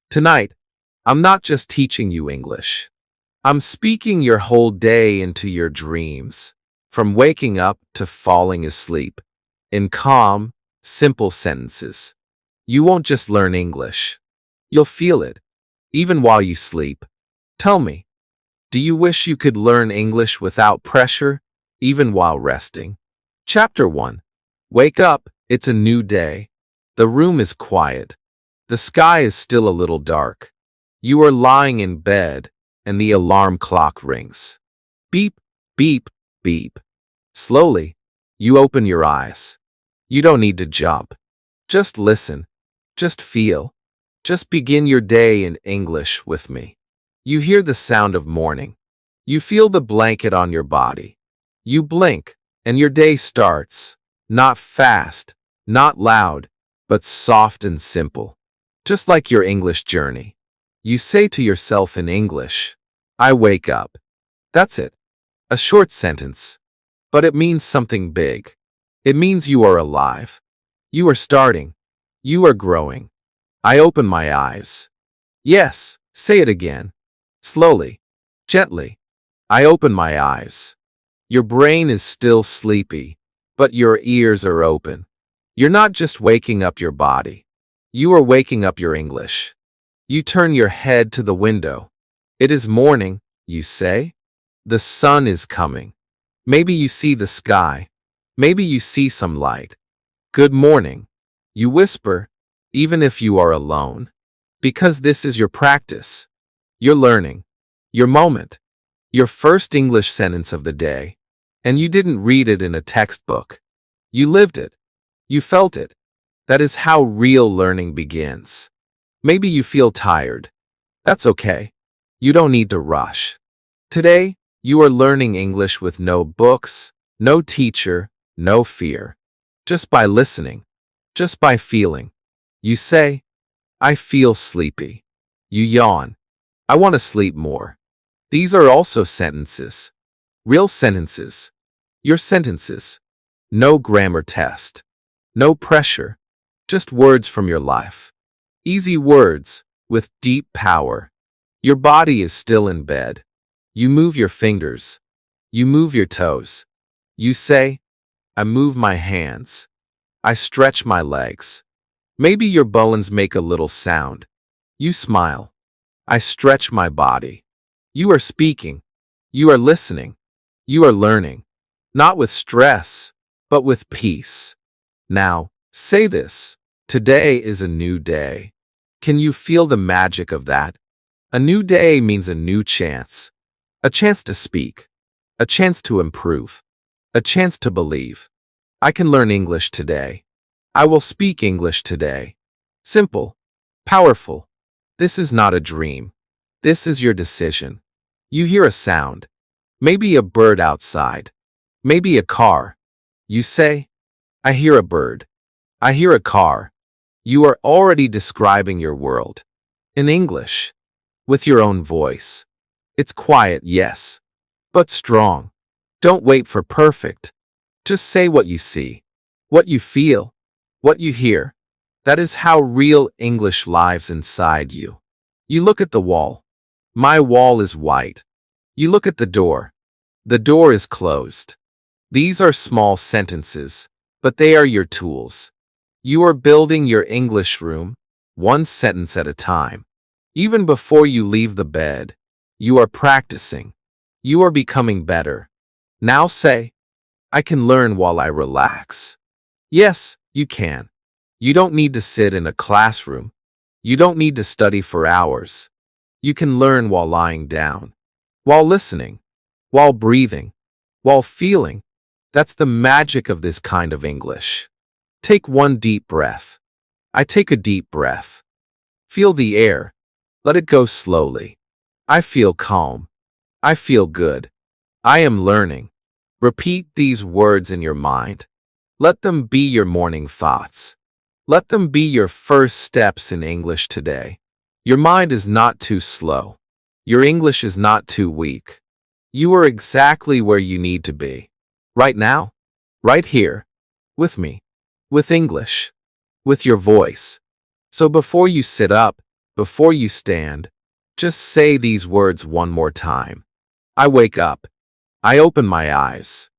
Tonight, I'm not just teaching you English. I'm speaking your whole day into your dreams, from waking up to falling asleep, in calm, simple sentences. You won't just learn English. You'll feel it, even while you sleep. Tell me, do you wish you could learn English without pressure, even while resting? Chapter 1. Wake up, it's a new day. The room is quiet. The sky is still a little dark. You are lying in bed, and the alarm clock rings. Beep, beep, beep. Slowly, you open your eyes. You don't need to jump. Just listen. Just feel. Just begin your day in English with me. You hear the sound of morning. You feel the blanket on your body. You blink, and your day starts. Not fast, not loud, but soft and simple. Just like your English journey. You say to yourself in English, I wake up. That's it. A short sentence. But it means something big. It means you are alive. You are starting. You are growing. I open my eyes. Yes, say it again. Slowly. Gently. I open my eyes. Your brain is still sleepy, but your ears are open. You're not just waking up your body. You are waking up your English. You turn your head to the window. It is morning, you say. The sun is coming. Maybe you see the sky. Maybe you see some light. Good morning. You whisper, even if you are alone. Because this is your practice. Your learning. Your moment. Your first English sentence of the day. And you didn't read it in a textbook. You lived it. You felt it. That is how real learning begins. Maybe you feel tired. That's okay. You don't need to rush. Today, you are learning English with no books, no teacher, no fear. Just by listening. Just by feeling. You say, I feel sleepy. You yawn. I want to sleep more. These are also sentences. Real sentences. Your sentences. No grammar test. No pressure. Just words from your life. Easy words, with deep power. Your body is still in bed. You move your fingers. You move your toes. You say, I move my hands. I stretch my legs. Maybe your bones make a little sound. You smile. I stretch my body. You are speaking. You are listening. You are learning. Not with stress, but with peace. Now, say this. Today is a new day. Can you feel the magic of that? A new day means a new chance. A chance to speak. A chance to improve. A chance to believe. I can learn English today. I will speak English today. Simple. Powerful. This is not a dream. This is your decision. You hear a sound. Maybe a bird outside. Maybe a car. You say, I hear a bird. I hear a car. You are already describing your world. In English. With your own voice. It's quiet, yes. But strong. Don't wait for perfect. Just say what you see. What you feel. What you hear. That is how real English lives inside you. You look at the wall. My wall is white. You look at the door. The door is closed. These are small sentences, but they are your tools. You are building your English room, one sentence at a time. Even before you leave the bed, you are practicing. You are becoming better. Now say, I can learn while I relax. Yes, you can. You don't need to sit in a classroom. You don't need to study for hours. You can learn while lying down, while listening, while breathing, while feeling. That's the magic of this kind of English. Take one deep breath. I take a deep breath. Feel the air. Let it go slowly. I feel calm. I feel good. I am learning. Repeat these words in your mind. Let them be your morning thoughts. Let them be your first steps in English today. Your mind is not too slow. Your English is not too weak. You are exactly where you need to be. Right now. Right here. With me. With English. With your voice. So before you sit up, Before you stand, just say these words one more time. I wake up. I open my eyes.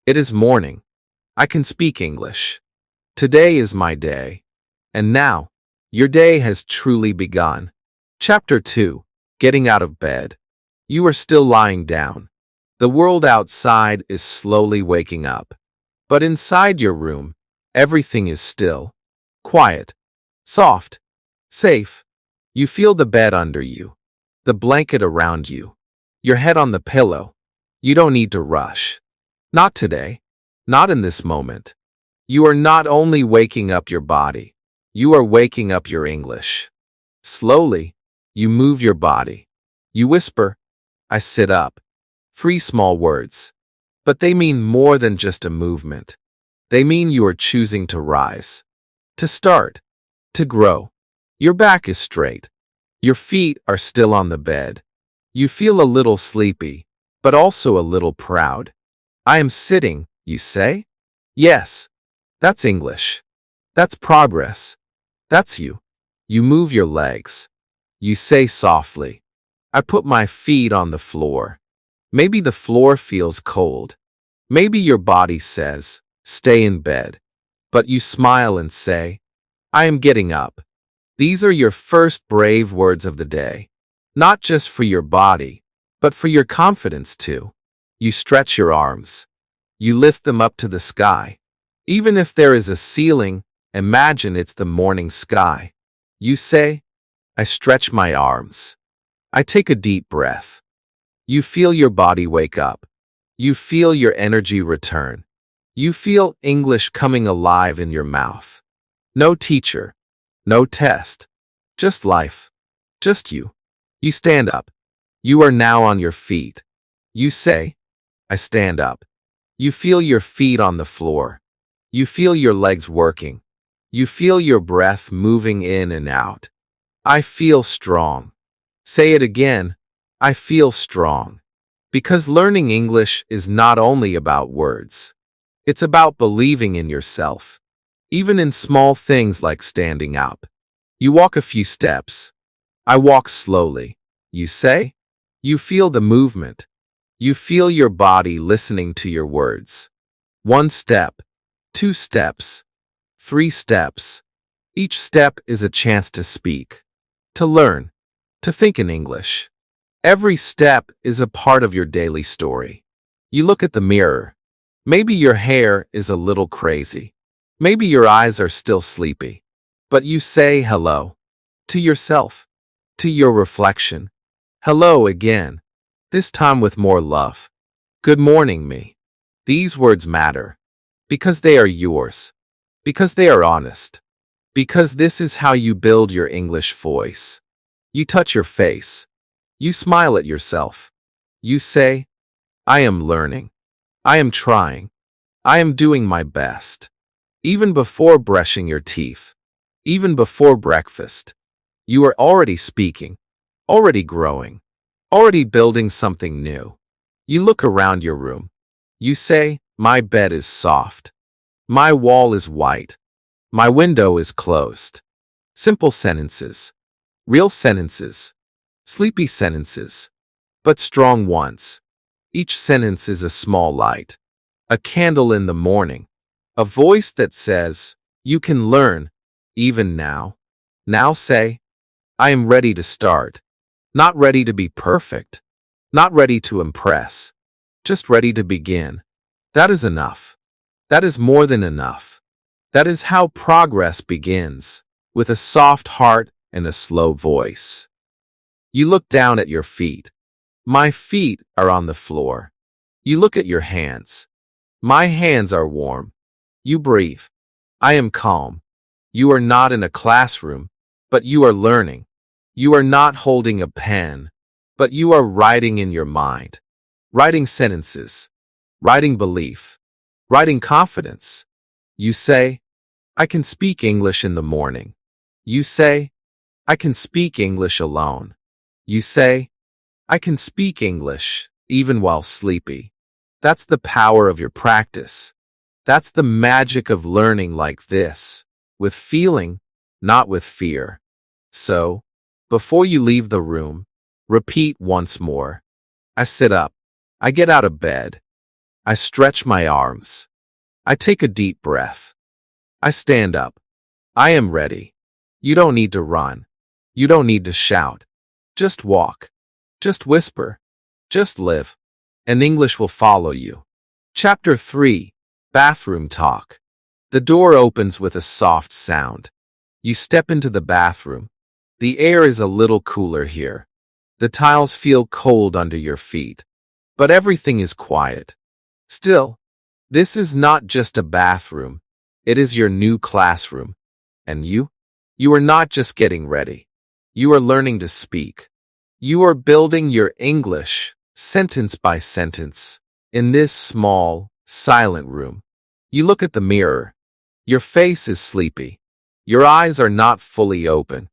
It is morning. I can speak English. Today is my day. And now, your day has truly begun. Chapter 2. Getting out of bed. You are still lying down. The world outside is slowly waking up. But inside your room, everything is still. Quiet. Soft. Safe. You feel the bed under you. The blanket around you. Your head on the pillow. You don't need to rush. Not today. Not in this moment. You are not only waking up your body, you are waking up your English. Slowly, you move your body. You whisper, I sit up. 3 small words. But they mean more than just a movement. They mean you are choosing to rise. To start. To grow. Your back is straight. Your feet are still on the bed. You feel a little sleepy, but also a little proud. I am sitting, you say? Yes. That's English. That's progress. That's you. You move your legs. You say softly, I put my feet on the floor. Maybe the floor feels cold. Maybe your body says, stay in bed. But you smile and say, I am getting up. These are your first brave words of the day. Not just for your body, but for your confidence too. You stretch your arms. You lift them up to the sky. Even if there is a ceiling, imagine it's the morning sky. You say, I stretch my arms. I take a deep breath. You feel your body wake up. You feel your energy return. You feel English coming alive in your mouth. No teacher. No test. Just life. Just you. You stand up. You are now on your feet. You say, I stand up. You feel your feet on the floor. You feel your legs working. You feel your breath moving in and out. I feel strong. Say it again. I feel strong. Because learning English is not only about words. It's about believing in yourself. Even in small things like standing up. You walk a few steps. I walk slowly. You say? You feel the movement. You feel your body listening to your words. 1 step, 2 steps, 3 steps. Each step is a chance to speak, to learn, to think in English. Every step is a part of your daily story. You look at the mirror. Maybe your hair is a little crazy. Maybe your eyes are still sleepy. But you say hello. To yourself. To your reflection. Hello again. This time with more love. Good morning, me. These words matter. Because they are yours. Because they are honest. Because this is how you build your English voice. You touch your face. You smile at yourself. You say, I am learning. I am trying. I am doing my best. Even before brushing your teeth. Even before breakfast. You are already speaking. Already growing. Already building something new. You look around your room. You say, my bed is soft. My wall is white. My window is closed. Simple sentences. Real sentences. Sleepy sentences. But strong ones. Each sentence is a small light. A candle in the morning. A voice that says, you can learn, even now. Now say, I am ready to start. Not ready to be perfect. Not ready to impress. Just ready to begin. That is enough. That is more than enough. That is how progress begins, with a soft heart and a slow voice. You look down at your feet. My feet are on the floor. You look at your hands. My hands are warm. You breathe. I am calm. You are not in a classroom, but you are learning. You are not holding a pen, but you are writing in your mind. Writing sentences. Writing belief. Writing confidence. You say, I can speak English in the morning. You say, I can speak English alone. You say, I can speak English even while sleepy. That's the power of your practice. That's the magic of learning like this, with feeling, not with fear. So, Before you leave the room, repeat once more. I sit up. I get out of bed. I stretch my arms. I take a deep breath. I stand up. I am ready. You don't need to run. You don't need to shout. Just walk. Just whisper. Just live. And English will follow you. Chapter 3. Bathroom Talk. The door opens with a soft sound. You step into the bathroom. The air is a little cooler here. The tiles feel cold under your feet. But everything is quiet. Still, this is not just a bathroom. It is your new classroom. And you? You are not just getting ready. You are learning to speak. You are building your English, sentence by sentence, in this small, silent room. You look at the mirror. Your face is sleepy. Your eyes are not fully open.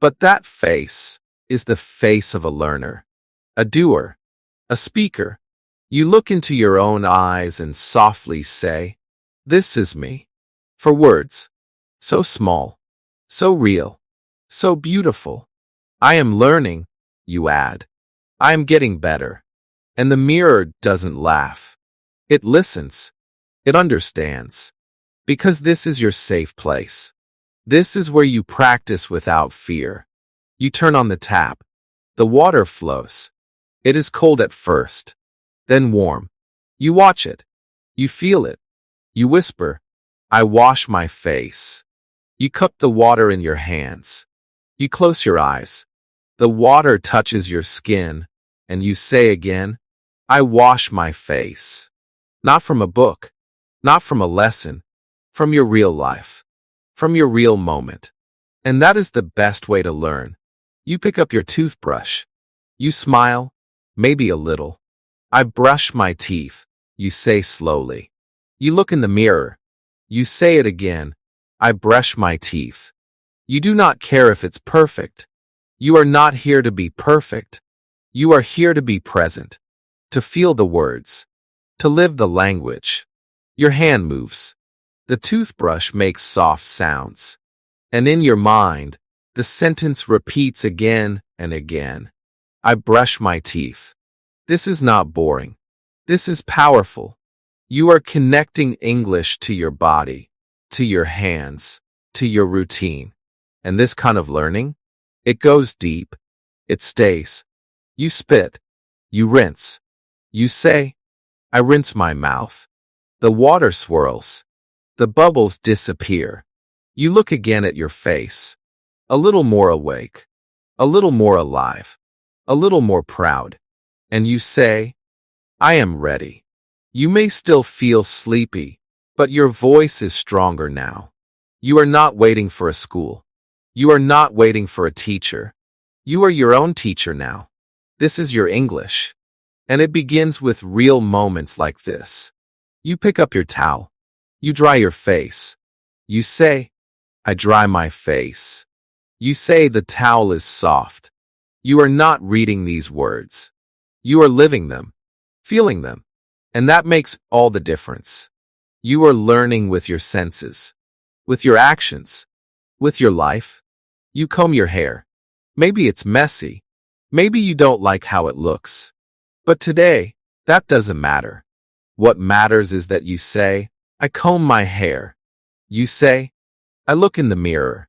But that face is the face of a learner, a doer, a speaker. You look into your own eyes and softly say, "This is me." For words, so small, so real, so beautiful. I am learning, you add. I am getting better. And the mirror doesn't laugh. It listens. It understands. Because this is your safe place. This is where you practice without fear. You turn on the tap. The water flows. It is cold at first, then warm. You watch it. You feel it. You whisper, "I wash my face." You cup the water in your hands. You close your eyes. The water touches your skin, and you say again, "I wash my face." Not from a book, not from a lesson, from your real life, from your real moment. And that is the best way to learn. You pick up your toothbrush. You smile, maybe a little. "I brush my teeth," you say slowly. You look in the mirror. You say it again, "I brush my teeth." You do not care if it's perfect. You are not here to be perfect. You are here to be present, to feel the words, to live the language. Your hand moves. The toothbrush makes soft sounds. And in your mind, the sentence repeats again and again. I brush my teeth. This is not boring. This is powerful. You are connecting English to your body, to your hands, to your routine. And this kind of learning, it goes deep. It stays. You spit. You rinse. You say, "I rinse my mouth." The water swirls. The bubbles disappear. You look again at your face. A little more awake. A little more alive. A little more proud. And you say, "I am ready." You may still feel sleepy, but your voice is stronger now. You are not waiting for a school. You are not waiting for a teacher. You are your own teacher now. This is your English. And it begins with real moments like this. You pick up your towel. You dry your face. You say, "I dry my face." You say the towel is soft. You are not reading these words. You are living them, feeling them. And that makes all the difference. You are learning with your senses, with your actions, with your life. You comb your hair. Maybe it's messy. Maybe you don't like how it looks. But today, that doesn't matter. What matters is that you say, "I comb my hair." You say, "I look in the mirror."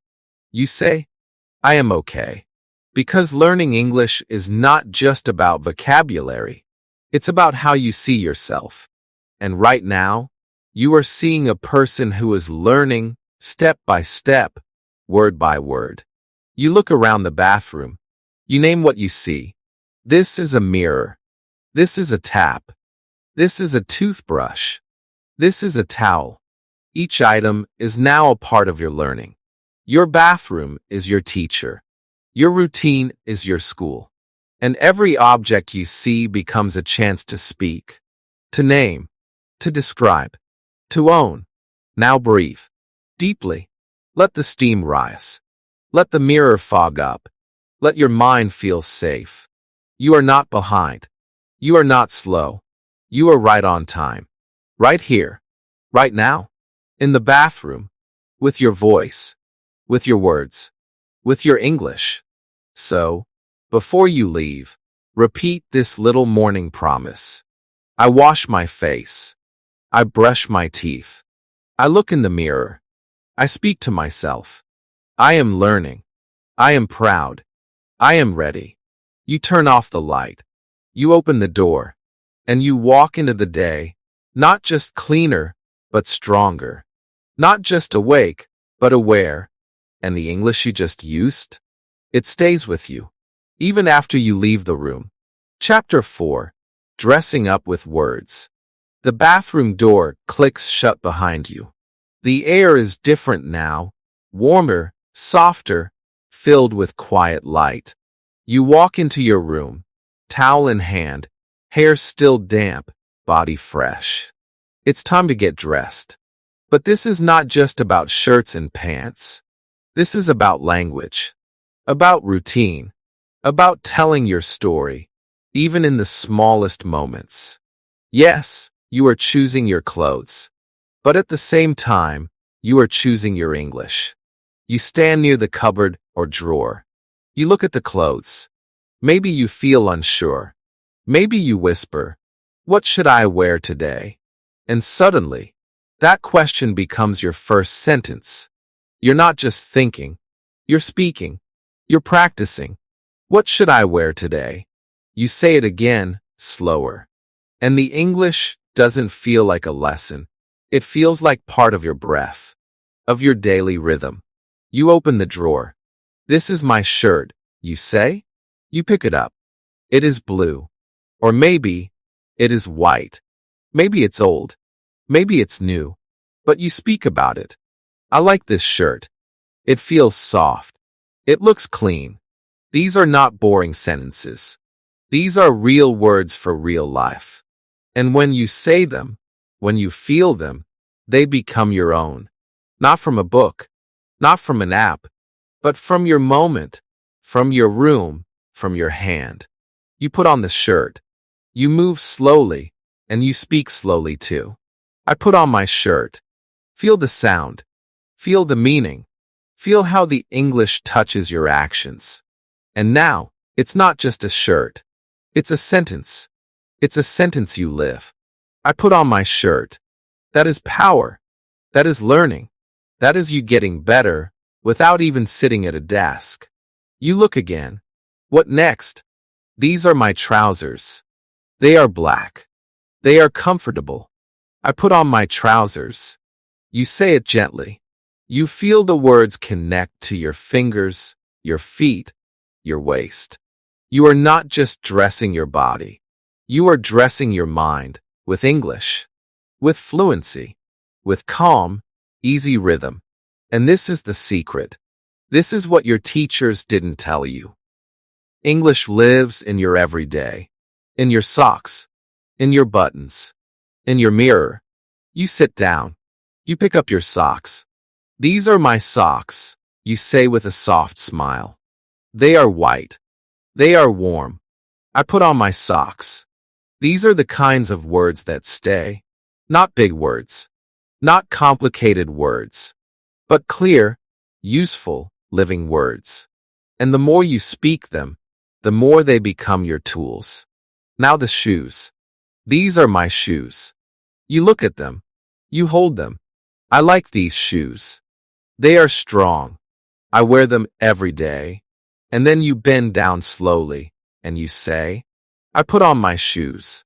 You say, "I am okay." Because learning English is not just about vocabulary. It's about how you see yourself. And right now, you are seeing a person who is learning step by step, word by word. You look around the bathroom. You name what you see. This is a mirror. This is a tap. This is a toothbrush. This is a towel. Each item is now a part of your learning. Your bathroom is your teacher. Your routine is your school. And every object you see becomes a chance to speak, to name, to describe, to own. Now breathe deeply. Let the steam rise. Let the mirror fog up. Let your mind feel safe. You are not behind. You are not slow. You are right on time. Right here. Right now. In the bathroom. With your voice. With your words. With your English. So, before you leave, repeat this little morning promise. I wash my face. I brush my teeth. I look in the mirror. I speak to myself. I am learning. I am proud. I am ready. You turn off the light. You open the door. And you walk into the day, not just cleaner, but stronger. Not just awake, but aware. And the English you just used? It stays with you, even after you leave the room. Chapter 4. Dressing up with words. The bathroom door clicks shut behind you. The air is different now, warmer, softer, filled with quiet light. You walk into your room, towel in hand, hair still damp, body fresh. It's time to get dressed. But this is not just about shirts and pants. This is about language, about routine, about telling your story, even in the smallest moments. Yes, you are choosing your clothes, but at the same time, you are choosing your English. You stand near the cupboard or drawer. You look at the clothes. Maybe you feel unsure. Maybe you whisper, "What should I wear today?" And suddenly, that question becomes your first sentence. You're not just thinking, you're speaking, you're practicing. What should I wear today? You say it again, slower. And the English doesn't feel like a lesson. It feels like part of your breath, of your daily rhythm. You open the drawer. "This is my shirt," you say. You pick it up. It is blue. Or maybe it is white. Maybe it's old. Maybe it's new. But you speak about it. "I like this shirt. It feels soft. It looks clean." These are not boring sentences. These are real words for real life. And when you say them, when you feel them, they become your own. Not from a book, not from an app, but from your moment, from your room, from your hand. You put on the shirt. You move slowly, and you speak slowly too. "I put on my shirt." Feel the sound. Feel the meaning. Feel how the English touches your actions. And now, it's not just a shirt. It's a sentence. It's a sentence you live. I put on my shirt. That is power. That is learning. That is you getting better without even sitting at a desk. You look again. What next? These are my trousers. They are black. They are comfortable. I put on my trousers. You say it gently. You feel the words connect to your fingers, your feet, your waist. You are not just dressing your body. You are dressing your mind with English, with fluency, with calm, easy rhythm. And this is the secret. This is what your teachers didn't tell you. English lives in your everyday, in your socks, in your buttons, in your mirror. You sit down. You pick up your socks. "These are my socks," you say with a soft smile. "They are white. They are warm. I put on my socks." These are the kinds of words that stay. Not big words. Not complicated words. But clear, useful, living words. And the more you speak them, the more they become your tools. Now the shoes. "These are my shoes." You look at them. You hold them. "I like these shoes. They are strong. I wear them every day." And then you bend down slowly, and you say, "I put on my shoes."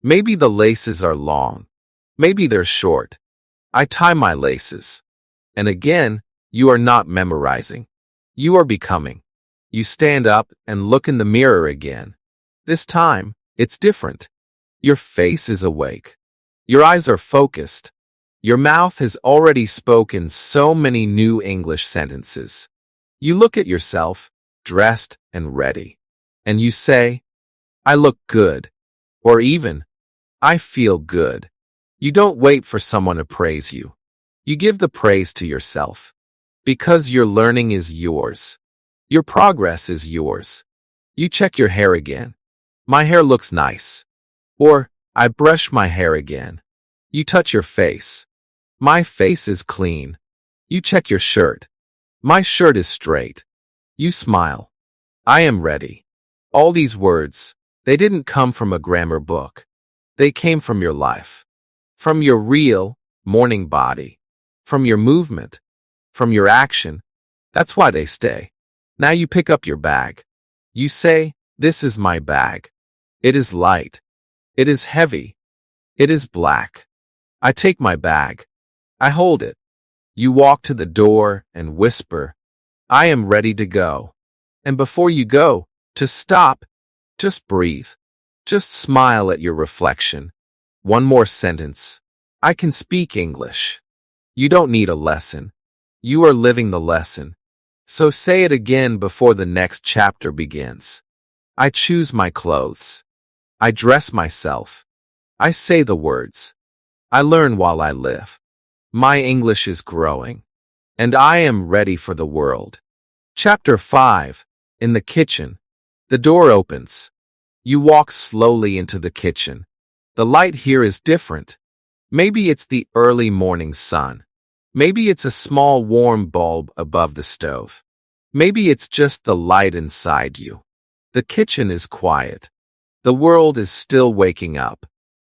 Maybe the laces are long. Maybe they're short. "I tie my laces." And again, you are not memorizing. You are becoming. You stand up and look in the mirror again. This time, it's different. Your face is awake. Your eyes are focused. Your mouth has already spoken so many new English sentences. You look at yourself, dressed and ready, and you say, "I look good," or even, "I feel good." You don't wait for someone to praise you. You give the praise to yourself. Because your learning is yours. Your progress is yours. You check your hair again. "My hair looks nice." Or, "I brush my hair again." You touch your face. "My face is clean." You check your shirt. "My shirt is straight." You smile. I am ready. All these words, they didn't come from a grammar book. They came from your life. From your real, morning body. From your movement. From your action. That's why they stay. Now you pick up your bag. You say, "This is my bag. It is light. It is heavy. It is black." I take my bag. I hold it. You walk to the door and whisper, "I am ready to go." And before you go, to stop, just breathe. Just smile at your reflection. One more sentence. I can speak English. You don't need a lesson. You are living the lesson. So say it again before the next chapter begins. I choose my clothes. I dress myself. I say the words. I learn while I live. My English is growing. And I am ready for the world. Chapter 5. In the kitchen. The door opens. You walk slowly into the kitchen. The light here is different. Maybe it's the early morning sun. Maybe it's a small warm bulb above the stove. Maybe it's just the light inside you. The kitchen is quiet. The world is still waking up.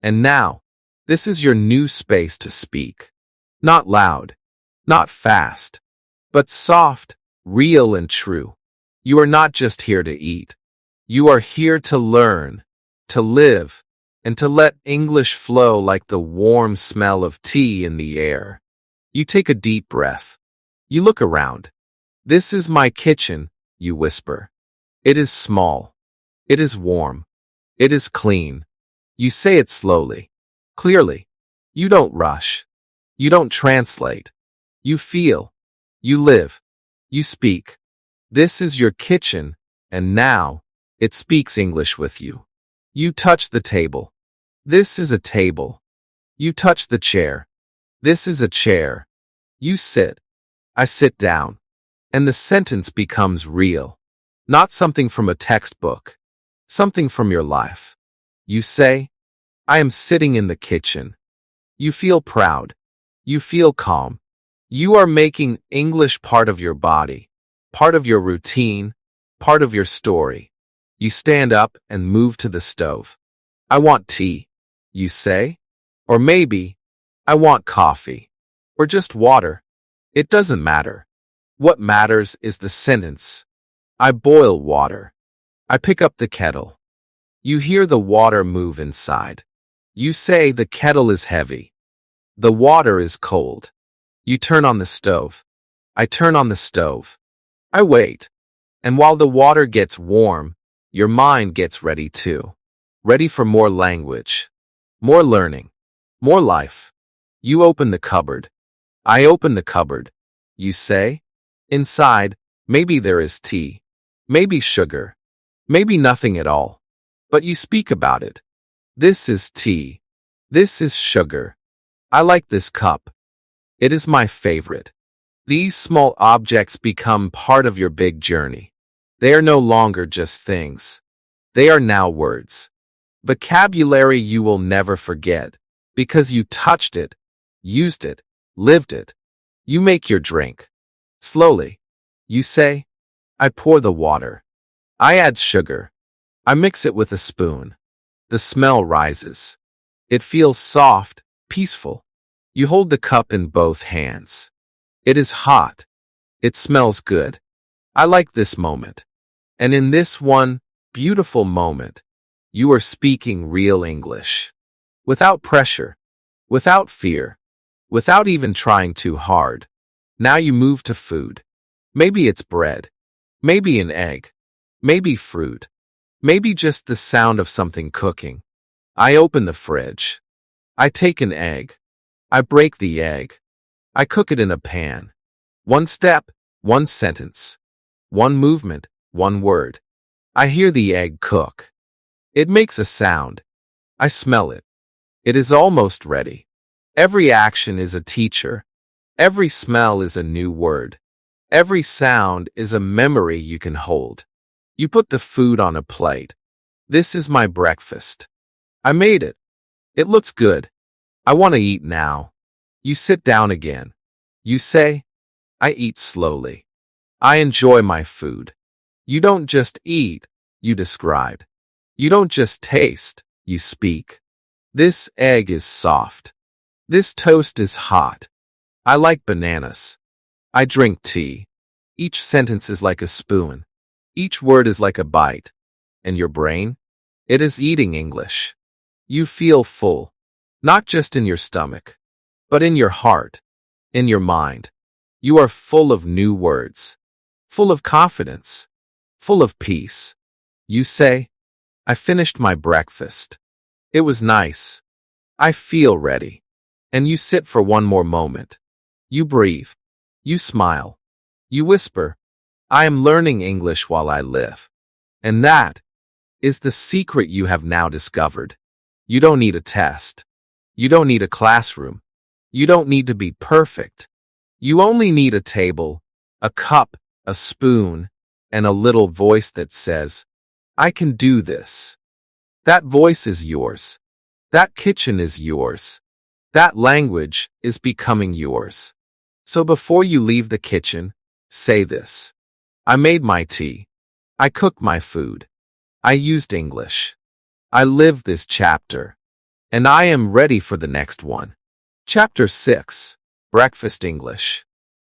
And now, this is your new space to speak. Not loud, not fast, but soft, real and true. You are not just here to eat. You are here to learn, to live, and to let English flow like the warm smell of tea in the air. You take a deep breath. You look around. "This is my kitchen," you whisper. It is small. It is warm. It is clean. You say it slowly, clearly. You don't rush. You don't translate. You feel. You live. You speak. This is your kitchen, and now, it speaks English with you. You touch the table. This is a table. You touch the chair. This is a chair. You sit. I sit down. And the sentence becomes real. Not something from a textbook. Something from your life. You say, "I am sitting in the kitchen." You feel proud. You feel calm. You are making English part of your body, part of your routine, part of your story. You stand up and move to the stove. "I want tea," you say. Or maybe, "I want coffee." Or just water. It doesn't matter. What matters is the sentence. I boil water. I pick up the kettle. You hear the water move inside. You say the kettle is heavy. The water is cold. You turn on the stove. I turn on the stove. I wait. And while the water gets warm, your mind gets ready too. Ready for more language. More learning. More life. You open the cupboard. I open the cupboard. You say, "Inside, maybe there is tea. Maybe sugar. Maybe nothing at all." But you speak about it. "This is tea. This is sugar. I like this cup. It is my favorite." These small objects become part of your big journey. They are no longer just things. They are now words. Vocabulary you will never forget, because you touched it, used it, lived it. You make your drink. Slowly. You say, "I pour the water. I add sugar. I mix it with a spoon." The smell rises. It feels soft, peaceful. You hold the cup in both hands. It is hot. It smells good. I like this moment. And in this one beautiful moment, you are speaking real English. Without pressure. Without fear. Without even trying too hard. Now you move to food. Maybe it's bread. Maybe an egg. Maybe fruit. Maybe just the sound of something cooking. I open the fridge. I take an egg. I break the egg. I cook it in a pan. One step, one sentence. One movement, one word. I hear the egg cook. It makes a sound. I smell it. It is almost ready. Every action is a teacher. Every smell is a new word. Every sound is a memory you can hold. You put the food on a plate. "This is my breakfast. I made it. It looks good. I want to eat now." You sit down again. You say, "I eat slowly. I enjoy my food." You don't just eat, you describe. You don't just taste, you speak. This egg is soft. This toast is hot. I like bananas. I drink tea. Each sentence is like a spoon. Each word is like a bite. And your brain? It is eating English. You feel full, not just in your stomach, but in your heart, in your mind. You are full of new words, full of confidence, full of peace. You say, I finished my breakfast. It was nice. I feel ready. And you sit for one more moment. You breathe. You smile. You whisper, I am learning English while I live. And that is the secret you have now discovered. You don't need a test. You don't need a classroom. You don't need to be perfect. You only need a table, a cup, a spoon, and a little voice that says, I can do this. That voice is yours. That kitchen is yours. That language is becoming yours. So before you leave the kitchen, say this. I made my tea. I cooked my food. I used English. I lived this chapter. And I am ready for the next one. Chapter 6. Breakfast English.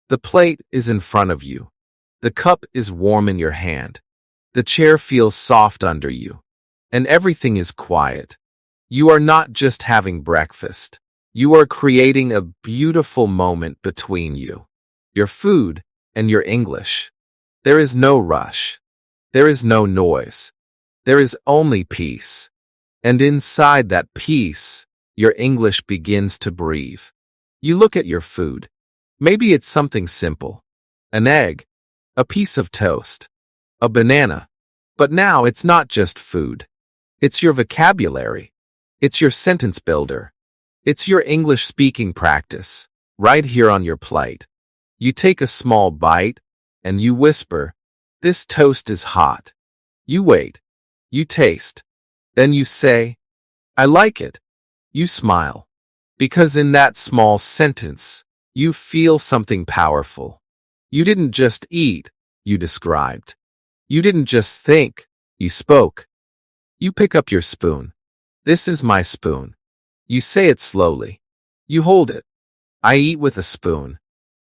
The plate is in front of you. The cup is warm in your hand. The chair feels soft under you. And everything is quiet. You are not just having breakfast. You are creating a beautiful moment between you, your food, and your English. There is no rush. There is no noise. There is only peace. And inside that peace, your English begins to breathe. You look at your food. Maybe it's something simple. An egg, a piece of toast, a banana. But now it's not just food. It's your vocabulary. It's your sentence builder. It's your English speaking practice, right here on your plate. You take a small bite, and you whisper, this toast is hot. You wait. You taste. Then you say, I like it. You smile. Because in that small sentence, you feel something powerful. You didn't just eat, you described. You didn't just think, you spoke. You pick up your spoon. This is my spoon. You say it slowly. You hold it. I eat with a spoon.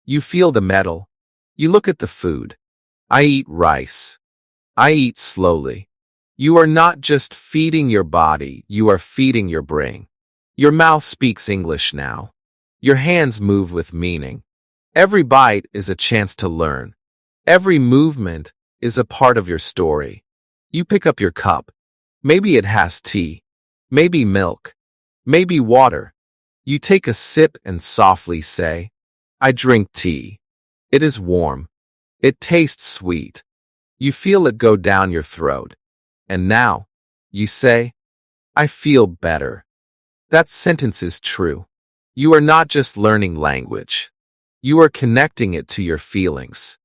You feel the metal. You look at the food. I eat rice. I eat slowly. You are not just feeding your body, you are feeding your brain. Your mouth speaks English now. Your hands move with meaning. Every bite is a chance to learn. Every movement is a part of your story. You pick up your cup. Maybe it has tea. Maybe milk. Maybe water. You take a sip and softly say, I drink tea. It is warm. It tastes sweet. You feel it go down your throat. And now, you say, I feel better. That sentence is true. You are not just learning language. You are connecting it to your feelings.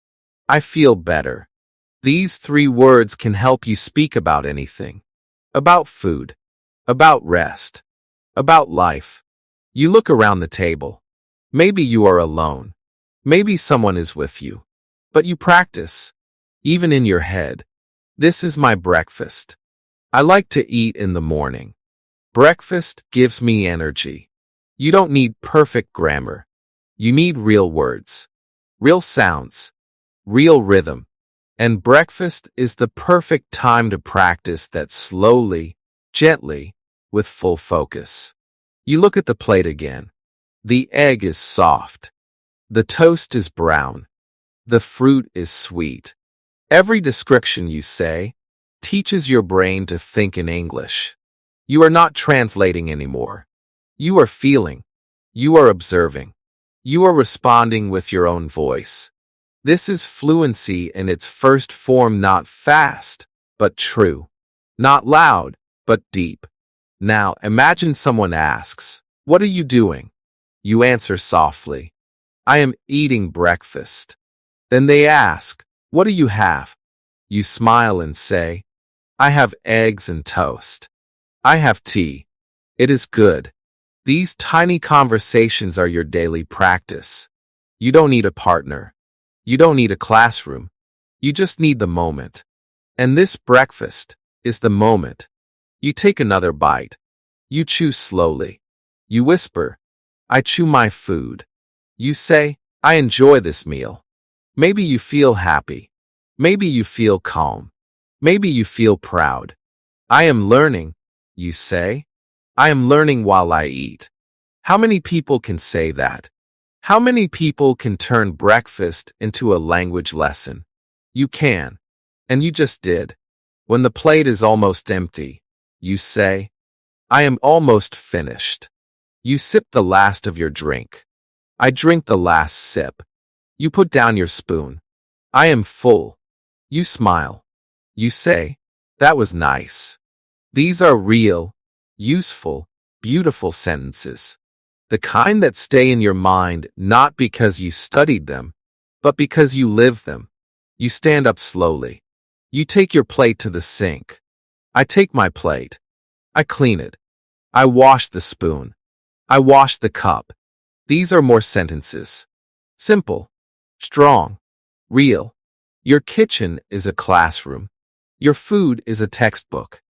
I feel better. These 3 words can help you speak about anything. About food. About rest. About life. You look around the table. Maybe you are alone. Maybe someone is with you. But you practice. Even in your head. This is my breakfast. I like to eat in the morning. Breakfast gives me energy. You don't need perfect grammar. You need real words. Real sounds. Real rhythm. And breakfast is the perfect time to practice that slowly, gently, with full focus. You look at the plate again. The egg is soft. The toast is brown. The fruit is sweet. Every description you say teaches your brain to think in English. You are not translating anymore. You are feeling. You are observing. You are responding with your own voice. This is fluency in its first form, not fast, but true. Not loud, but deep. Now, imagine someone asks, what are you doing? You answer softly, I am eating breakfast. Then they ask, what do you have? You smile and say, I have eggs and toast. I have tea. It is good. These tiny conversations are your daily practice. You don't need a partner. You don't need a classroom. You just need the moment. And this breakfast is the moment. You take another bite. You chew slowly. You whisper, I chew my food. You say, I enjoy this meal. Maybe you feel happy. Maybe you feel calm. Maybe you feel proud. I am learning, you say. I am learning while I eat. How many people can say that? How many people can turn breakfast into a language lesson? You can. And you just did. When the plate is almost empty, you say, I am almost finished. You sip the last of your drink. I drink the last sip. You put down your spoon. I am full. You smile. You say, that was nice. These are real, useful, beautiful sentences. The kind that stay in your mind not because you studied them, but because you live them. You stand up slowly. You take your plate to the sink. I take my plate. I clean it. I wash the spoon. I wash the cup. These are more sentences. Simple, strong, real. Your kitchen is a classroom. Your food is a textbook.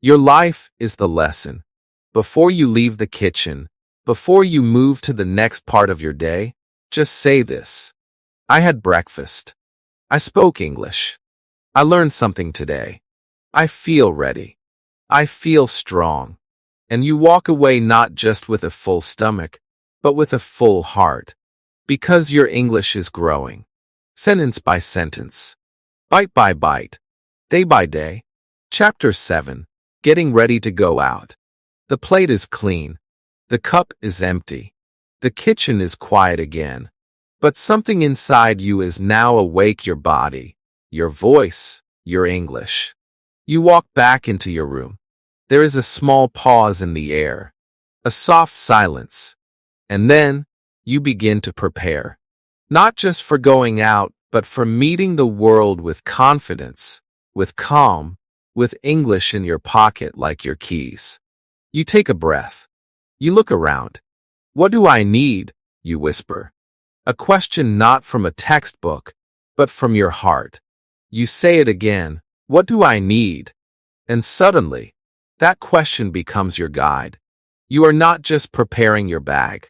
Your life is the lesson. Before you leave the kitchen, before you move to the next part of your day, just say this. I had breakfast. I spoke English. I learned something today. I feel ready. I feel strong. And you walk away not just with a full stomach, but with a full heart. Because your English is growing. Sentence by sentence. Bite by bite. Day by day. Chapter 7. Getting ready to go out. The plate is clean. The cup is empty. The kitchen is quiet again. But something inside you is now awake, your body, your voice, your English. You walk back into your room. There is a small pause in the air, a soft silence. And then you begin to prepare. Not just for going out, but for meeting the world with confidence, with calm, with English in your pocket like your keys. You take a breath. You look around. What do I need? You whisper. A question not from a textbook, but from your heart. You say it again. What do I need? And suddenly, that question becomes your guide. You are not just preparing your bag.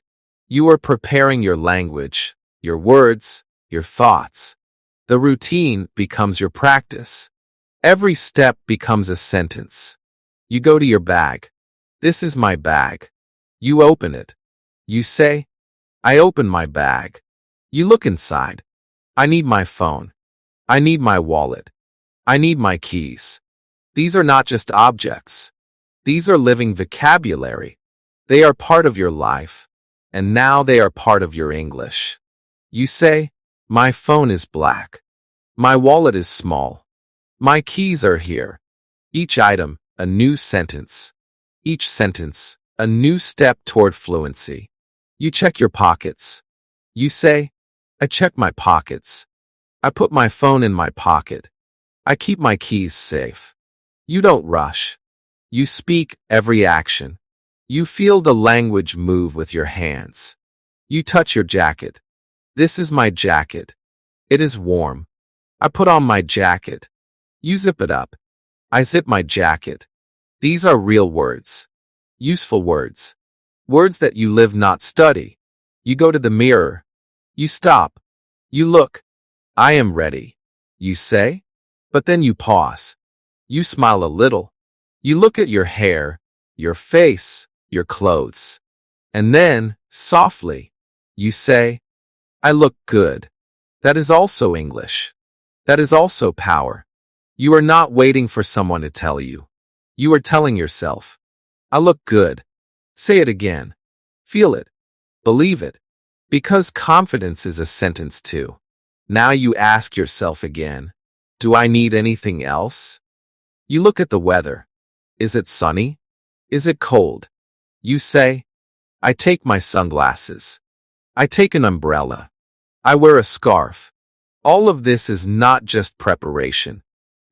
You are preparing your language, your words, your thoughts. The routine becomes your practice. Every step becomes a sentence. You go to your bag. This is my bag. You open it. You say, I open my bag. You look inside. I need my phone. I need my wallet. I need my keys. These are not just objects. These are living vocabulary. They are part of your life, and now they are part of your English. You say, my phone is black. My wallet is small. My keys are here. Each item, a new sentence. Each sentence, a new step toward fluency. You check your pockets. You say, I check my pockets. I put my phone in my pocket. I keep my keys safe. You don't rush. You speak every action. You feel the language move with your hands. You touch your jacket. This is my jacket. It is warm. I put on my jacket. You zip it up. I zip my jacket. These are real words. Useful words. Words that you live, not study. You go to the mirror. You stop. You look. I am ready. You say. But then you pause. You smile a little. You look at your hair, your face, your clothes. And then, softly, you say, I look good. That is also English. That is also power. You are not waiting for someone to tell you. You are telling yourself, I look good. Say it again. Feel it. Believe it. Because confidence is a sentence too. Now you ask yourself again, do I need anything else? You look at the weather. Is it sunny? Is it cold? You say, I take my sunglasses. I take an umbrella. I wear a scarf. All of this is not just preparation.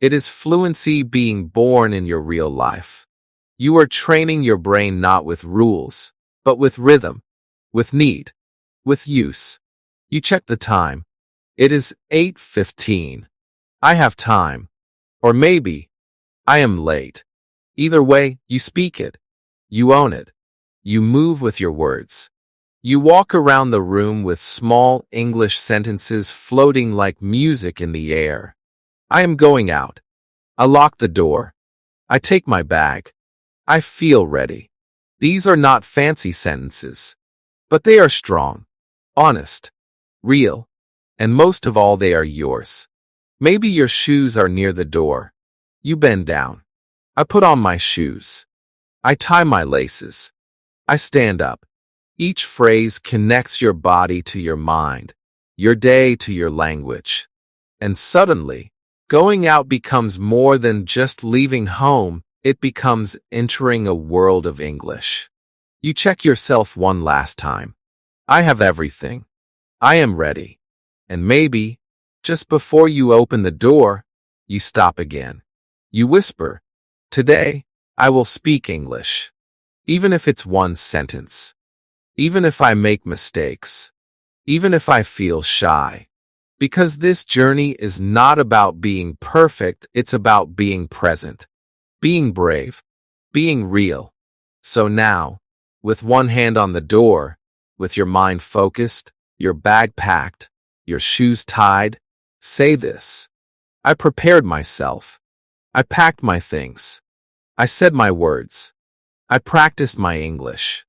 It is fluency being born in your real life. You are training your brain not with rules, but with rhythm, with need, with use. You check the time. It is 8:15. I have time. Or maybe, I am late. Either way, you speak it. You own it. You move with your words. You walk around the room with small English sentences floating like music in the air. I am going out. I lock the door. I take my bag. I feel ready. These are not fancy sentences, but they are strong, honest, real, and most of all, they are yours. Maybe your shoes are near the door. You bend down. I put on my shoes. I tie my laces. I stand up. Each phrase connects your body to your mind, your day to your language. And suddenly, going out becomes more than just leaving home, it becomes entering a world of English. You check yourself one last time. I have everything. I am ready. And maybe, just before you open the door, you stop again. You whisper, "Today, I will speak English." Even if it's one sentence. Even if I make mistakes. Even if I feel shy. Because this journey is not about being perfect, it's about being present. Being brave. Being real. So now, with one hand on the door, with your mind focused, your bag packed, your shoes tied, say this. I prepared myself. I packed my things. I said my words. I practiced my English.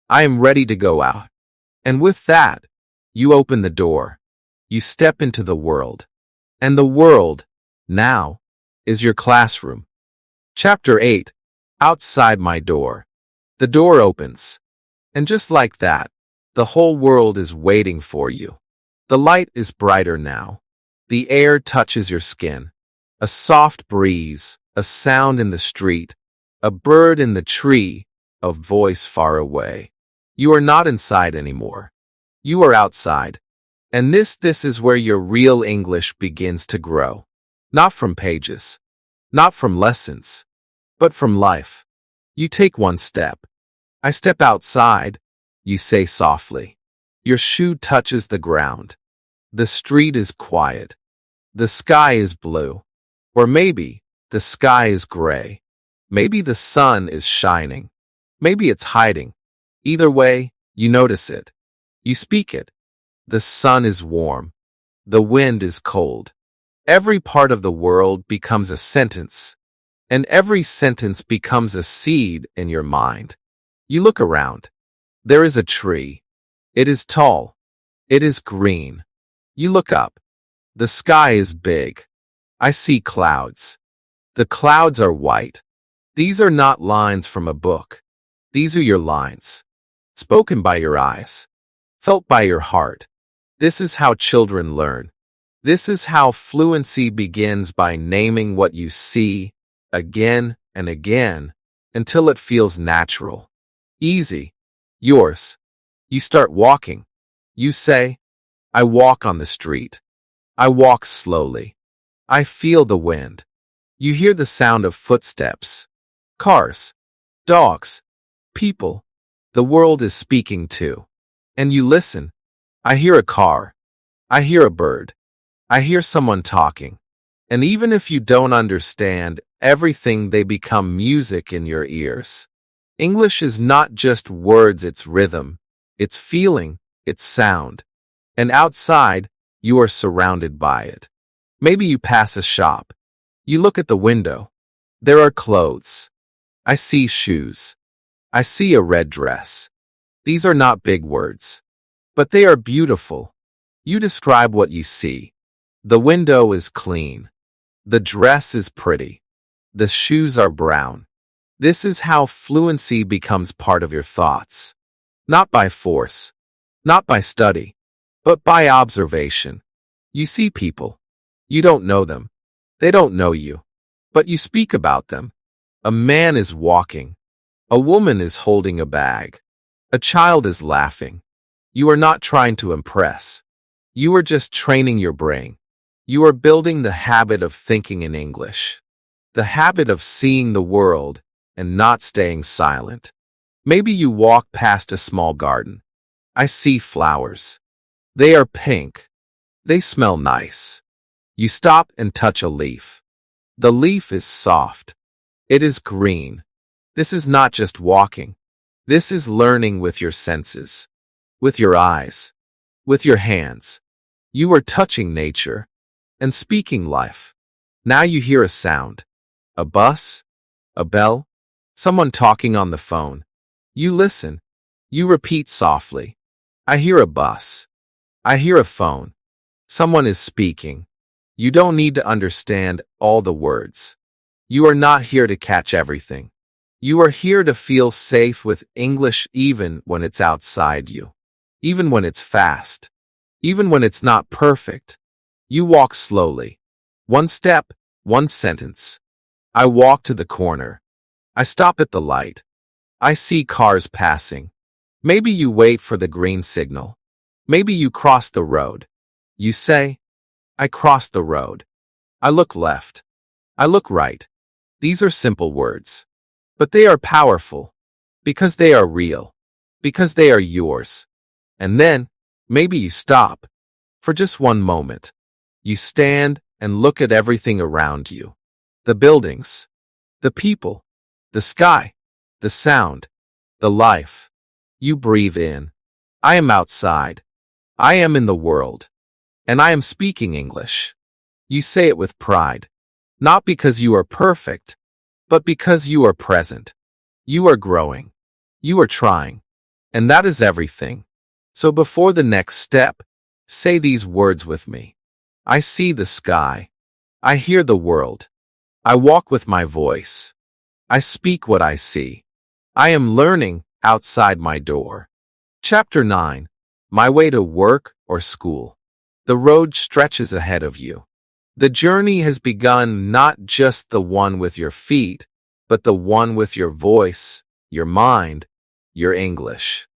I am ready to go out. And with that, you open the door. You step into the world. And the world, now, is your classroom. Chapter 8. Outside my door. The door opens. And just like that, the whole world is waiting for you. The light is brighter now. The air touches your skin. A soft breeze, a sound in the street, a bird in the tree, a voice far away. You are not inside anymore. You are outside. And this is where your real English begins to grow. Not from pages. Not from lessons. But from life. You take one step. I step outside. You say softly. Your shoe touches the ground. The street is quiet. The sky is blue. Or maybe the sky is gray. Maybe the sun is shining. Maybe it's hiding. Either way, you notice it. You speak it. The sun is warm. The wind is cold. Every part of the world becomes a sentence. And every sentence becomes a seed in your mind. You look around. There is a tree. It is tall. It is green. You look up. The sky is big. I see clouds. The clouds are white. These are not lines from a book. These are your lines. Spoken by your eyes. Felt by your heart. This is how children learn. This is how fluency begins, by naming what you see again and again until it feels natural. Easy. Yours. You start walking. You say, I walk on the street. I walk slowly. I feel the wind. You hear the sound of footsteps. Cars. Dogs. People. The world is speaking too. And you listen. I hear a car. I hear a bird. I hear someone talking. And even if you don't understand everything, they become music in your ears. English is not just words, it's rhythm, it's feeling, it's sound. And outside, you are surrounded by it. Maybe you pass a shop. You look at the window. There are clothes. I see shoes. I see a red dress. These are not big words, but they are beautiful. You describe what you see. The window is clean. The dress is pretty. The shoes are brown. This is how fluency becomes part of your thoughts. Not by force, not by study, but by observation. You see people. You don't know them. They don't know you. But you speak about them. A man is walking. A woman is holding a bag. A child is laughing. You are not trying to impress. You are just training your brain. You are building the habit of thinking in English. The habit of seeing the world and not staying silent. Maybe you walk past a small garden. I see flowers. They are pink. They smell nice. You stop and touch a leaf. The leaf is soft. It is green. This is not just walking. This is learning with your senses, with your eyes, with your hands. You are touching nature and speaking life. Now you hear a sound. A bus, a bell, someone talking on the phone. You listen. You repeat softly. I hear a bus. I hear a phone. Someone is speaking. You don't need to understand all the words. You are not here to catch everything. You are here to feel safe with English even when it's outside you. Even when it's fast. Even when it's not perfect. You walk slowly. One step, one sentence. I walk to the corner. I stop at the light. I see cars passing. Maybe you wait for the green signal. Maybe you cross the road. You say, I crossed the road. I look left. I look right. These are simple words. But they are powerful. Because they are real. Because they are yours. And then, maybe you stop. For just one moment. You stand and look at everything around you. The buildings. The people. The sky. The sound. The life. You breathe in. I am outside. I am in the world. And I am speaking English. You say it with pride. Not because you are perfect, but because you are present. You are growing. You are trying. And that is everything. So before the next step, say these words with me. I see the sky. I hear the world. I walk with my voice. I speak what I see. I am learning outside my door. Chapter 9. My way to work or school. The road stretches ahead of you. The journey has begun, not just the one with your feet, but the one with your voice, your mind, your English.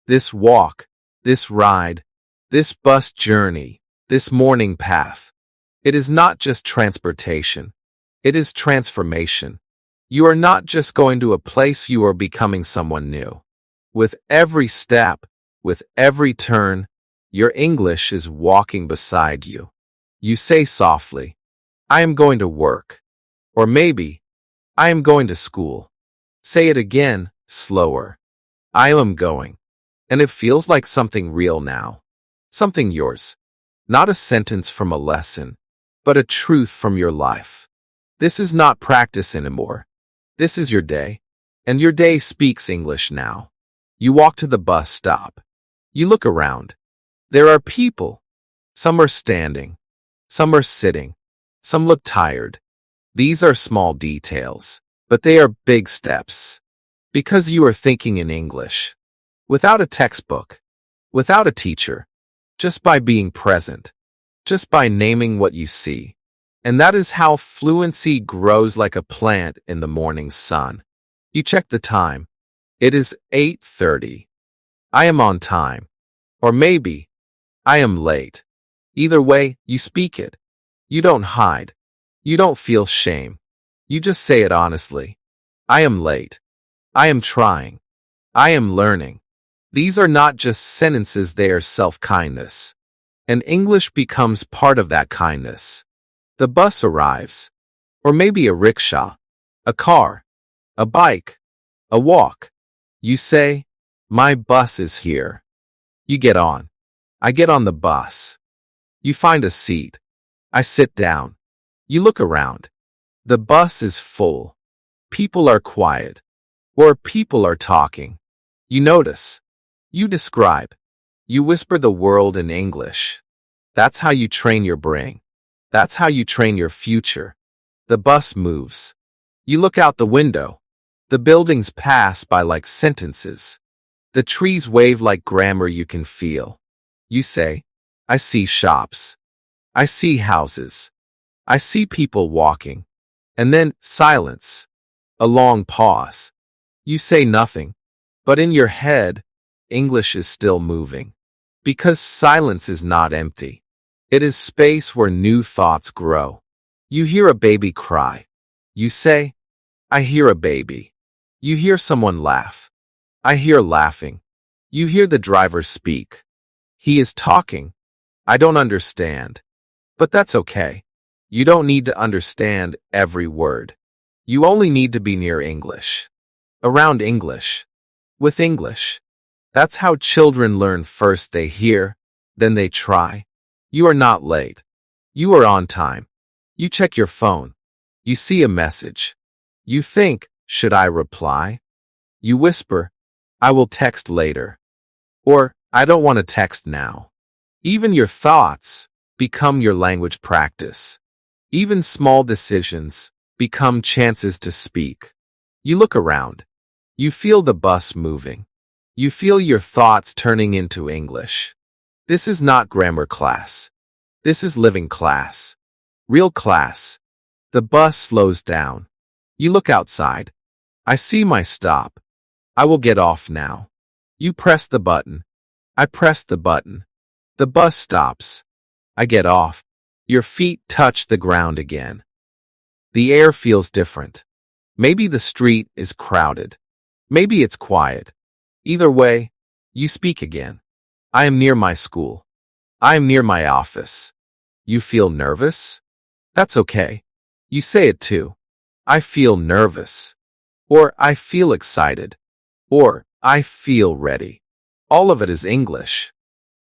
This walk, this ride, this bus journey, this morning path. It is not just transportation. It is transformation. You are not just going to a place, you are becoming someone new. With every step, with every turn, your English is walking beside you. You say softly, I am going to work. Or maybe, I am going to school. Say it again, slower. I am going. And it feels like something real now. Something yours. Not a sentence from a lesson, but a truth from your life. This is not practice anymore. This is your day. And your day speaks English now. You walk to the bus stop. You look around. There are people. Some are standing. Some are sitting. Some look tired. These are small details, but they are big steps. Because you are thinking in English. Without a textbook. Without a teacher. Just by being present. Just by naming what you see. And that is how fluency grows like a plant in the morning sun. You check the time. It is 8:30. I am on time. Or maybe, I am late. Either way, you speak it. You don't hide. You don't feel shame. You just say it honestly. I am late. I am trying. I am learning. These are not just sentences, they are self-kindness. And English becomes part of that kindness. The bus arrives. Or maybe a rickshaw. A car. A bike. A walk. You say, my bus is here. You get on. I get on the bus. You find a seat. I sit down. You look around. The bus is full. People are quiet. Or people are talking. You notice. You describe. You whisper the world in English. That's how you train your brain. That's how you train your future. The bus moves. You look out the window. The buildings pass by like sentences. The trees wave like grammar you can feel. You say, I see shops. I see houses. I see people walking. And then silence. A long pause. You say nothing. But in your head, English is still moving. Because silence is not empty. It is space where new thoughts grow. You hear a baby cry. You say, I hear a baby. You hear someone laugh. I hear laughing. You hear the driver speak. He is talking. I don't understand. But that's okay. You don't need to understand every word. You only need to be near English, around English, with English. That's how children learn. First they hear, then they try. You are not late. You are on time. You check your phone. You see a message. You think, should I reply? You whisper, I will text later. Or, I don't want to text now. Even your thoughts become your language practice. Even small decisions become chances to speak. You look around. You feel the bus moving. You feel your thoughts turning into English. This is not grammar class. This is living class. Real class. The bus slows down. You look outside. I see my stop. I will get off now. You press the button. I press the button. The bus stops. I get off. Your feet touch the ground again. The air feels different. Maybe the street is crowded. Maybe it's quiet. Either way, you speak again. I am near my school. I am near my office. You feel nervous? That's okay. You say it too. I feel nervous. Or I feel excited. Or I feel ready. All of it is English.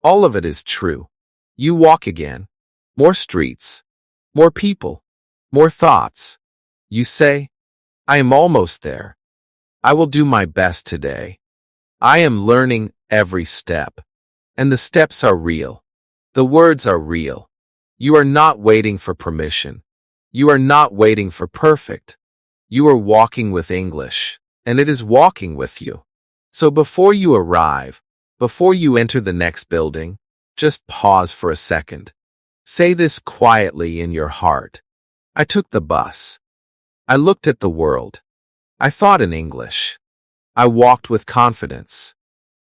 All of it is true. You walk again. More streets. More people. More thoughts. You say, I am almost there. I will do my best today. I am learning every step. And the steps are real. The words are real. You are not waiting for permission. You are not waiting for perfect. You are walking with English, and it is walking with you. So before you arrive, before you enter the next building, just pause for a second. Say this quietly in your heart. I took the bus. I looked at the world. I thought in English. I walked with confidence.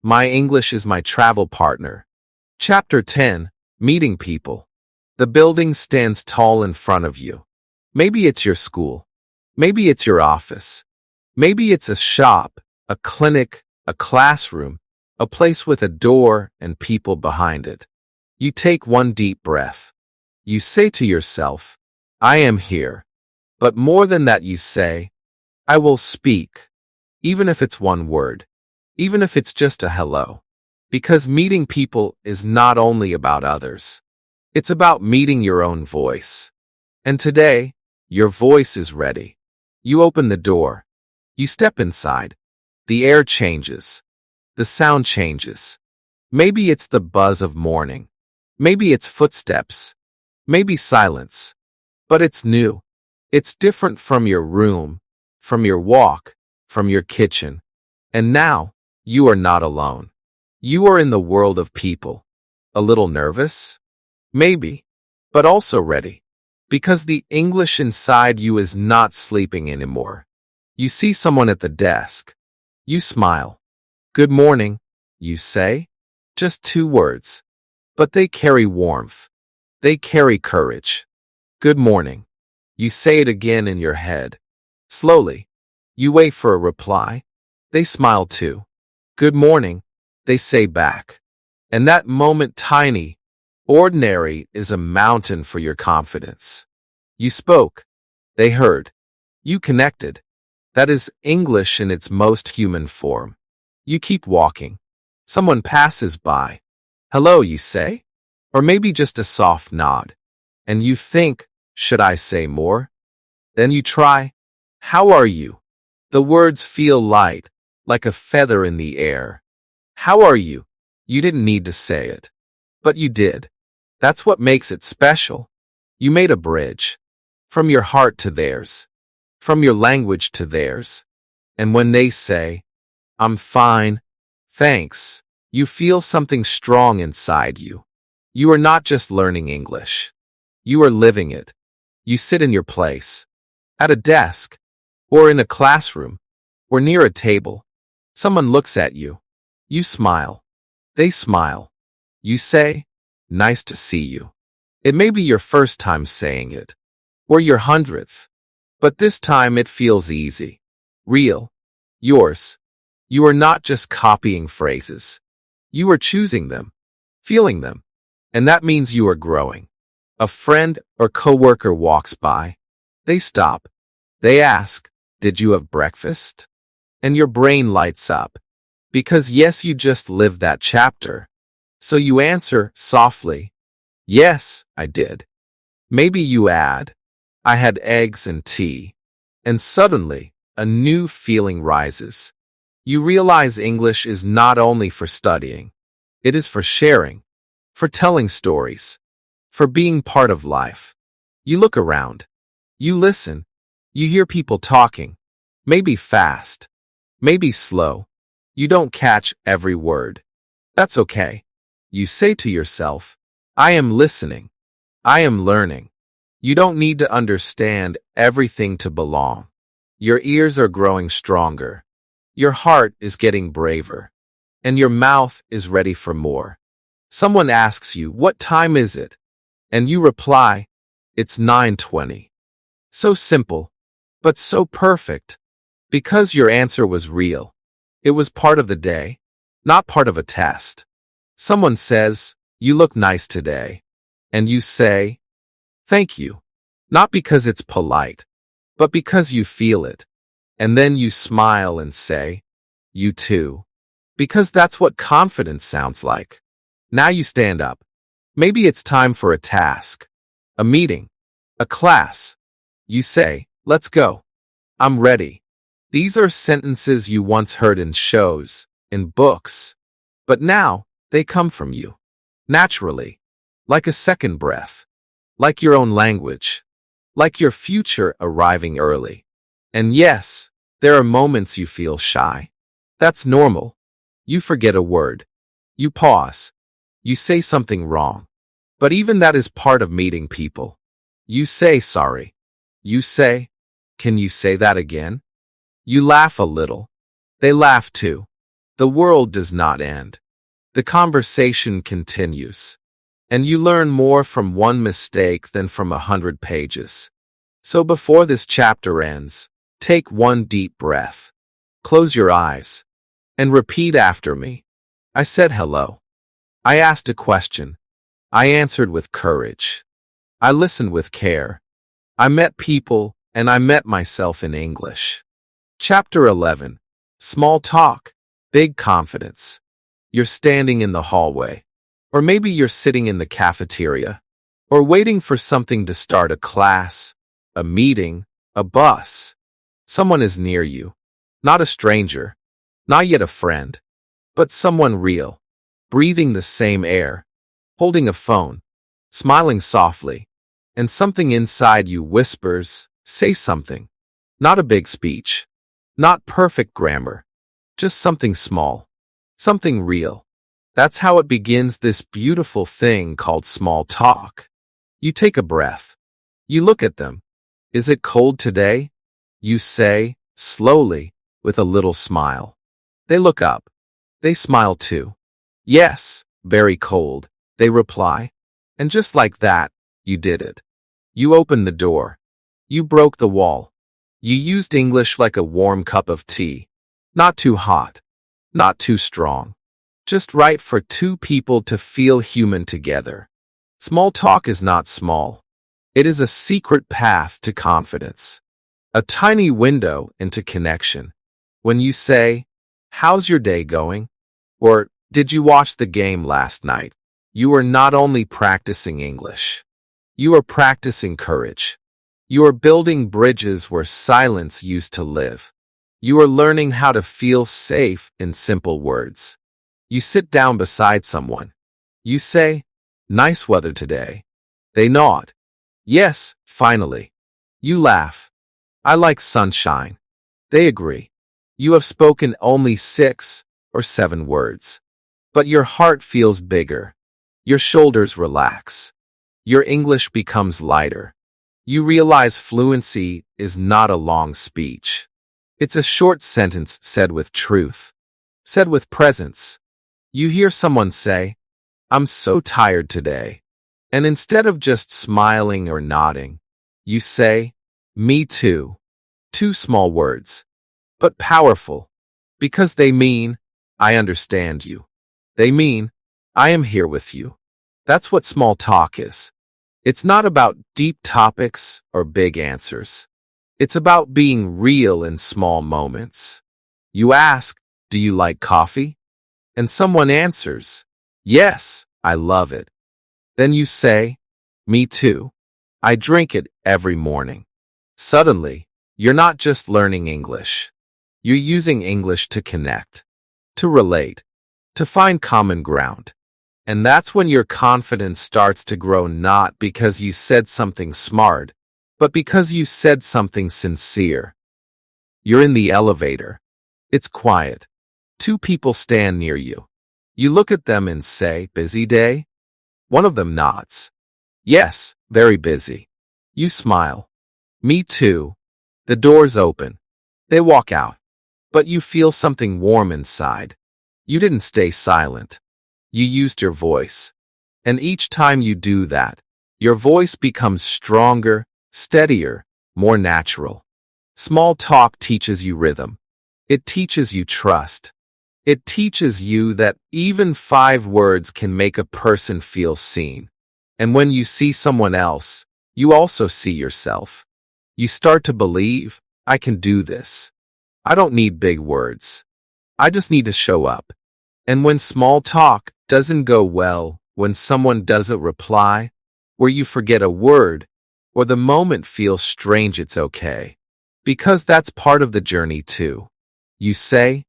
My English is my travel partner. Chapter 10, Meeting People. The building stands tall in front of you. Maybe it's your school. Maybe it's your office. Maybe it's a shop, a clinic, a classroom, a place with a door and people behind it. You take one deep breath. You say to yourself, I am here. But more than that, you say, I will speak. Even if it's one word. Even if it's just a hello. Because meeting people is not only about others. It's about meeting your own voice. And today, your voice is ready. You open the door. You step inside. The air changes. The sound changes. Maybe it's the buzz of morning. Maybe it's footsteps. Maybe silence. But it's new. It's different from your room, from your walk, from your kitchen. And now, you are not alone. You are in the world of people. A little nervous? Maybe. But also ready. Because the English inside you is not sleeping anymore. You see someone at the desk. You smile. Good morning, you say. Just 2 words. But they carry warmth. They carry courage. Good morning. You say it again in your head. Slowly. You wait for a reply. They smile too. Good morning, they say back. And that moment, tiny, ordinary, is a mountain for your confidence. You spoke. They heard. You connected. That is English in its most human form. You keep walking. Someone passes by. Hello, you say? Or maybe just a soft nod. And you think, should I say more? Then you try. How are you? The words feel light, like a feather in the air. How are you? You didn't need to say it. But you did. That's what makes it special. You made a bridge. From your heart to theirs. From your language to theirs. And when they say, I'm fine, thanks, you feel something strong inside you. You are not just learning English. You are living it. You sit in your place. At a desk. Or in a classroom. Or near a table. Someone looks at you. You smile. They smile. You say, nice to see you. It may be your first time saying it. Or your 100th. But this time it feels easy. Real. Yours. You are not just copying phrases. You are choosing them. Feeling them. And that means you are growing. A friend or coworker walks by. They stop. They ask, "Did you have breakfast?" And your brain lights up. Because yes, you just lived that chapter. So you answer softly, "Yes, I did." Maybe you add, "I had eggs and tea." And suddenly, a new feeling rises. You realize English is not only for studying. It is for sharing, for telling stories, for being part of life. You look around. You listen. You hear people talking. Maybe fast. Maybe slow. You don't catch every word. That's okay. You say to yourself, "I am listening. I am learning." You don't need to understand everything to belong. Your ears are growing stronger. Your heart is getting braver. And your mouth is ready for more. Someone asks you, "What time is it?" And you reply, "It's 9:20. So simple, but so perfect. Because your answer was real. It was part of the day, not part of a test. Someone says, "You look nice today." And you say, "Thank you." Not because it's polite, but because you feel it. And then you smile and say, "You too." Because that's what confidence sounds like. Now you stand up. Maybe it's time for a task, a meeting, a class. You say, "Let's go. I'm ready." These are sentences you once heard in shows, in books. But now, they come from you. Naturally. Like a second breath. Like your own language. Like your future arriving early. And yes, there are moments you feel shy. That's normal. You forget a word. You pause. You say something wrong. But even that is part of meeting people. You say sorry. You say, "Can you say that again?" You laugh a little. They laugh too. The world does not end. The conversation continues. And you learn more from one mistake than from 100 pages. So before this chapter ends, take one deep breath. Close your eyes. And repeat after me. I said hello. I asked a question. I answered with courage. I listened with care. I met people, and I met myself in English. Chapter 11. Small talk, big confidence. You're standing in the hallway. Or maybe you're sitting in the cafeteria. Or waiting for something to start, a class, a meeting, a bus. Someone is near you. Not a stranger. Not yet a friend. But someone real. Breathing the same air. Holding a phone. Smiling softly. And something inside you whispers, "Say something." Not a big speech. Not perfect grammar. Just something small. Something real. That's how it begins, this beautiful thing called small talk. You take a breath. You look at them. "Is it cold today?" You say, slowly, with a little smile. They look up. They smile too. "Yes, very cold," they reply. And just like that, you did it. You opened the door. You broke the wall. You used English like a warm cup of tea. Not too hot. Not too strong. Just right for two people to feel human together. Small talk is not small. It is a secret path to confidence. A tiny window into connection. When you say, "How's your day going?" Or, "Did you watch the game last night?" You are not only practicing English. You are practicing courage. You are building bridges where silence used to live. You are learning how to feel safe in simple words. You sit down beside someone. You say, "Nice weather today." They nod. "Yes, finally." You laugh. "I like sunshine." They agree. You have spoken only 6 or 7 words. But your heart feels bigger. Your shoulders relax. Your English becomes lighter. You realize fluency is not a long speech. It's a short sentence said with truth. Said with presence. You hear someone say, "I'm so tired today." And instead of just smiling or nodding, you say, "Me too." 2 small words, but powerful, because they mean, "I understand you." They mean, "I am here with you." That's what small talk is. It's not about deep topics or big answers. It's about being real in small moments. You ask, "Do you like coffee?" And someone answers, "Yes, I love it." Then you say, "Me too. I drink it every morning." Suddenly, you're not just learning English. You're using English to connect, to relate, to find common ground. And that's when your confidence starts to grow, not because you said something smart, but because you said something sincere. You're in the elevator. It's quiet. Two people stand near you. You look at them and say, "Busy day?" One of them nods. "Yes, very busy." You smile. "Me too." The doors open. They walk out. But you feel something warm inside. You didn't stay silent. You used your voice. And each time you do that, your voice becomes stronger, steadier, more natural. Small talk teaches you rhythm. It teaches you trust. It teaches you that even 5 words can make a person feel seen. And when you see someone else, you also see yourself. You start to believe, "I can do this. I don't need big words. I just need to show up." And when small talk doesn't go well, when someone doesn't reply, or you forget a word, or the moment feels strange, it's okay. Because that's part of the journey too. You say,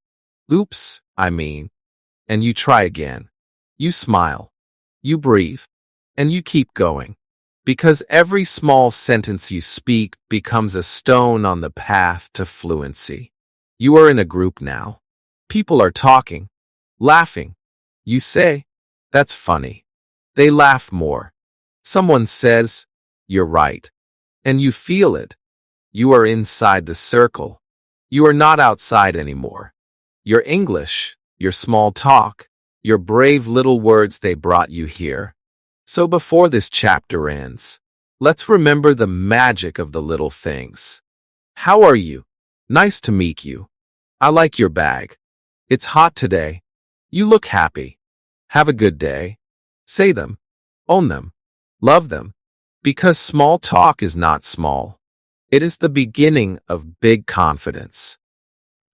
"Oops, and you try again. You smile. You breathe. And you keep going. Because every small sentence you speak becomes a stone on the path to fluency. You are in a group now. People are talking, laughing. You say, "That's funny." They laugh more. Someone says, "You're right." And you feel it. You are inside the circle. You are not outside anymore. Your English, your small talk, your brave little words, they brought you here. So before this chapter ends, let's remember the magic of the little things. How are you? Nice to meet you. I like your bag. It's hot today. You look happy. Have a good day. Say them. Own them. Love them. Because small talk is not small. It is the beginning of big confidence.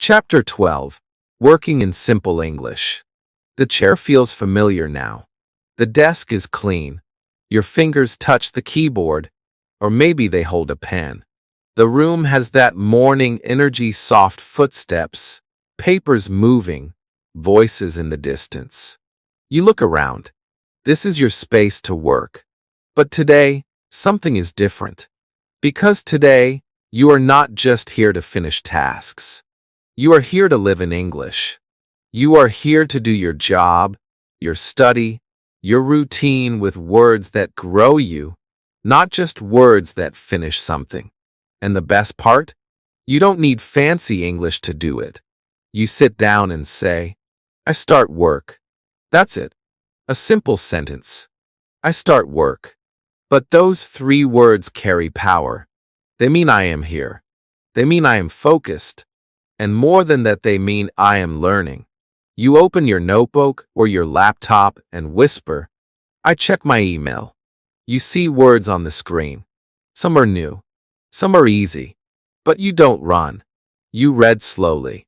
Chapter 12. Working in Simple English. The chair feels familiar now. The desk is clean. Your fingers touch the keyboard, or maybe they hold a pen. The room has that morning energy, soft footsteps, papers moving, voices in the distance. You look around. This is your space to work. But today, something is different. Because today, you are not just here to finish tasks. You are here to live in English. You are here to do your job, your study, your routine with words that grow you, not just words that finish something. And the best part? You don't need fancy English to do it. You sit down and say, "I start work." That's it. A simple sentence. I start work. But those 3 words carry power. They mean I am here. They mean I am focused. And more than that, they mean I am learning. You open your notebook or your laptop and whisper, "I check my email." You see words on the screen. Some are new. Some are easy. But you don't run. You read slowly.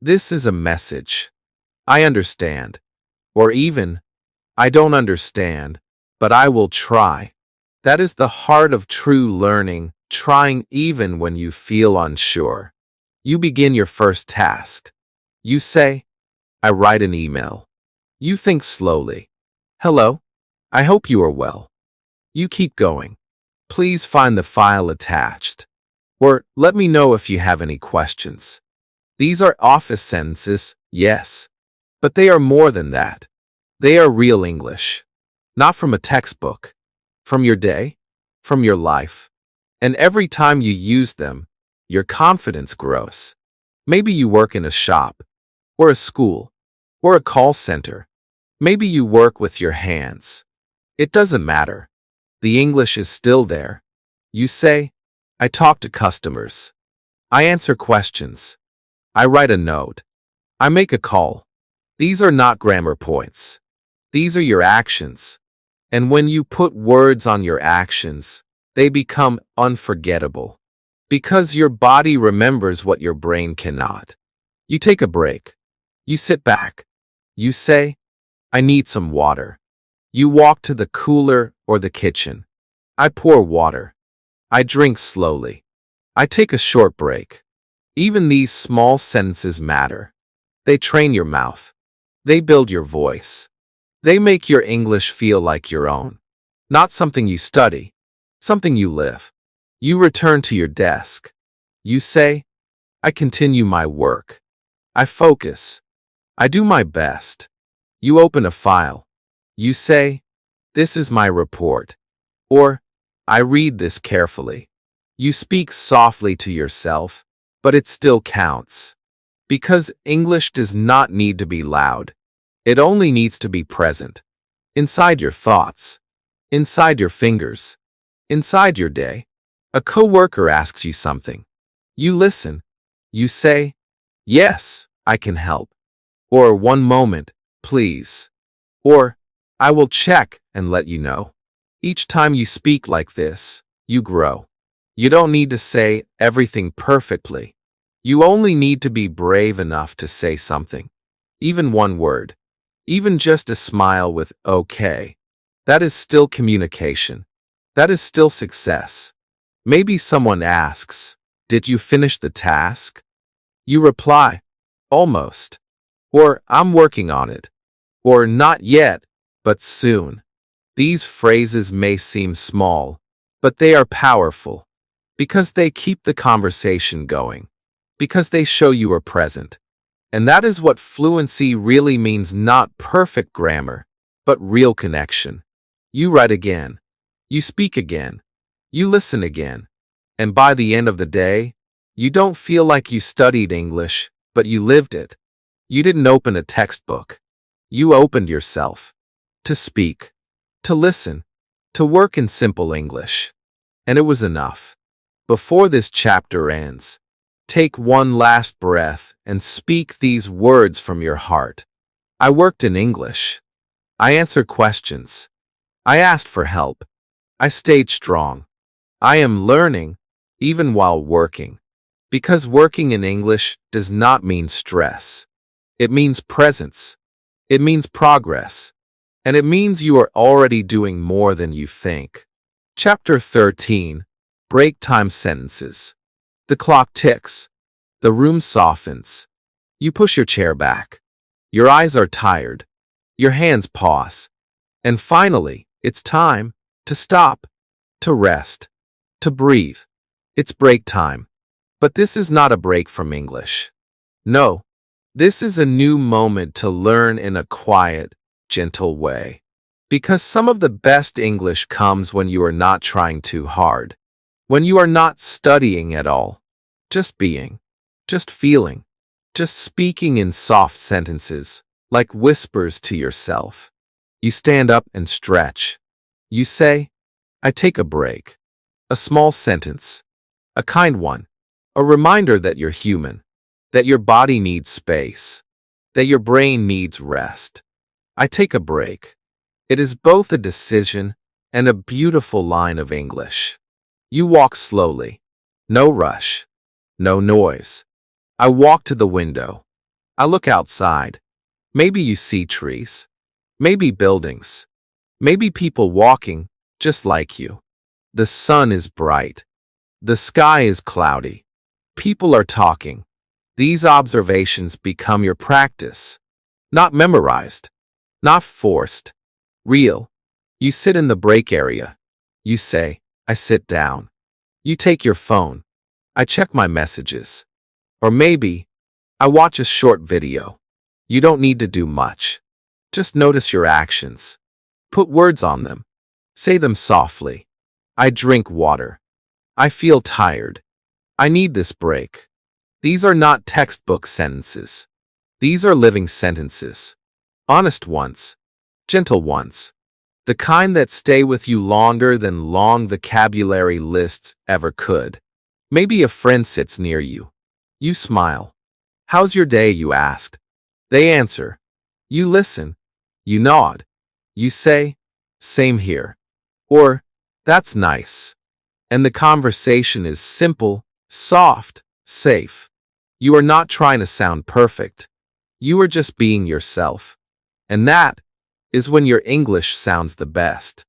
This is a message. I understand. Or even, I don't understand, but I will try. That is the heart of true learning, trying even when you feel unsure. You begin your first task. You say, "I write an email." You think slowly. "Hello, I hope you are well." You keep going. "Please find the file attached." Or, "Let me know if you have any questions." These are office sentences, yes. But they are more than that. They are real English. Not from a textbook. From your day. From your life. And every time you use them, your confidence grows. Maybe you work in a shop, or a school, or a call center. Maybe you work with your hands. It doesn't matter. The English is still there. You say, "I talk to customers. I answer questions. I write a note. I make a call." These are not grammar points. These are your actions. And when you put words on your actions, they become unforgettable. Because your body remembers what your brain cannot. You take a break. You sit back. You say, I need some water. You walk to the cooler or the kitchen. I pour water. I drink slowly. I take a short break. Even these small sentences matter. They train your mouth. They build your voice. They make your English feel like your own. Not something you study, something you live. You return to your desk. You say, I continue my work. I focus. I do my best. You open a file. You say, this is my report. Or, I read this carefully. You speak softly to yourself, but it still counts. Because English does not need to be loud. It only needs to be present. Inside your thoughts. Inside your fingers. Inside your day. A coworker asks you something. You listen. You say, yes, I can help. Or one moment, please. Or, I will check and let you know. Each time you speak like this, you grow. You don't need to say everything perfectly. You only need to be brave enough to say something. Even one word. Even just a smile with okay. That is still communication. That is still success. Maybe someone asks, did you finish the task? You reply, almost. Or, I'm working on it. Or, not yet, but soon. These phrases may seem small, but they are powerful. Because they keep the conversation going. Because they show you are present. And that is what fluency really means, not perfect grammar, but real connection. You write again. You speak again. You listen again. And by the end of the day, you don't feel like you studied English, but you lived it. You didn't open a textbook. You opened yourself. To speak. To listen. To work in simple English. And it was enough. Before this chapter ends, take one last breath and speak these words from your heart. I worked in English. I answered questions. I asked for help. I stayed strong. I am learning, even while working. Because working in English does not mean stress. It means presence. It means progress. And it means you are already doing more than you think. Chapter 13. Break time sentences. The clock ticks. The room softens. You push your chair back. Your eyes are tired. Your hands pause. And finally, it's time to stop, to rest, to breathe. It's break time. But this is not a break from English. No, this is a new moment to learn in a quiet, gentle way. Because some of the best English comes when you are not trying too hard. When you are not studying at all. Just being. Just feeling. Just speaking in soft sentences, like whispers to yourself. You stand up and stretch. You say, I take a break. A small sentence. A kind one. A reminder that you're human. That your body needs space. That your brain needs rest. I take a break. It is both a decision and a beautiful line of English. You walk slowly. No rush. No noise. I walk to the window. I look outside. Maybe you see trees. Maybe buildings. Maybe people walking, just like you. The sun is bright. The sky is cloudy. People are talking. These observations become your practice. Not memorized. Not forced. Real. You sit in the break area. You say, I sit down. You take your phone. I check my messages. Or maybe, I watch a short video. You don't need to do much. Just notice your actions. Put words on them. Say them softly. I drink water. I feel tired. I need this break. These are not textbook sentences. These are living sentences. Honest ones. Gentle ones. The kind that stay with you longer than long vocabulary lists ever could. Maybe a friend sits near you. You smile. How's your day, you ask. They answer. You listen. You nod. You say, Same here. Or, that's nice. And the conversation is simple, soft, safe. You are not trying to sound perfect. You are just being yourself. And that is when your English sounds the best.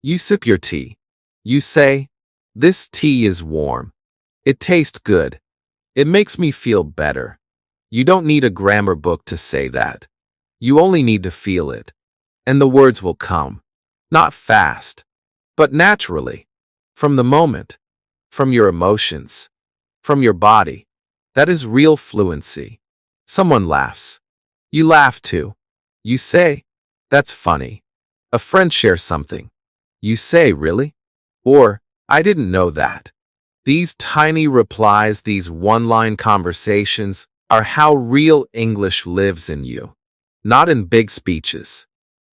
You sip your tea. You say, "This tea is warm. It tastes good. It makes me feel better." You don't need a grammar book to say that. You only need to feel it. And the words will come. Not fast, but naturally. From the moment. From your emotions. From your body. That is real fluency. Someone laughs. You laugh too. You say, "That's funny." A friend shares something. You say, "Really?" Or, "I didn't know that." These tiny replies, these one-line conversations, are how real English lives in you. Not in big speeches.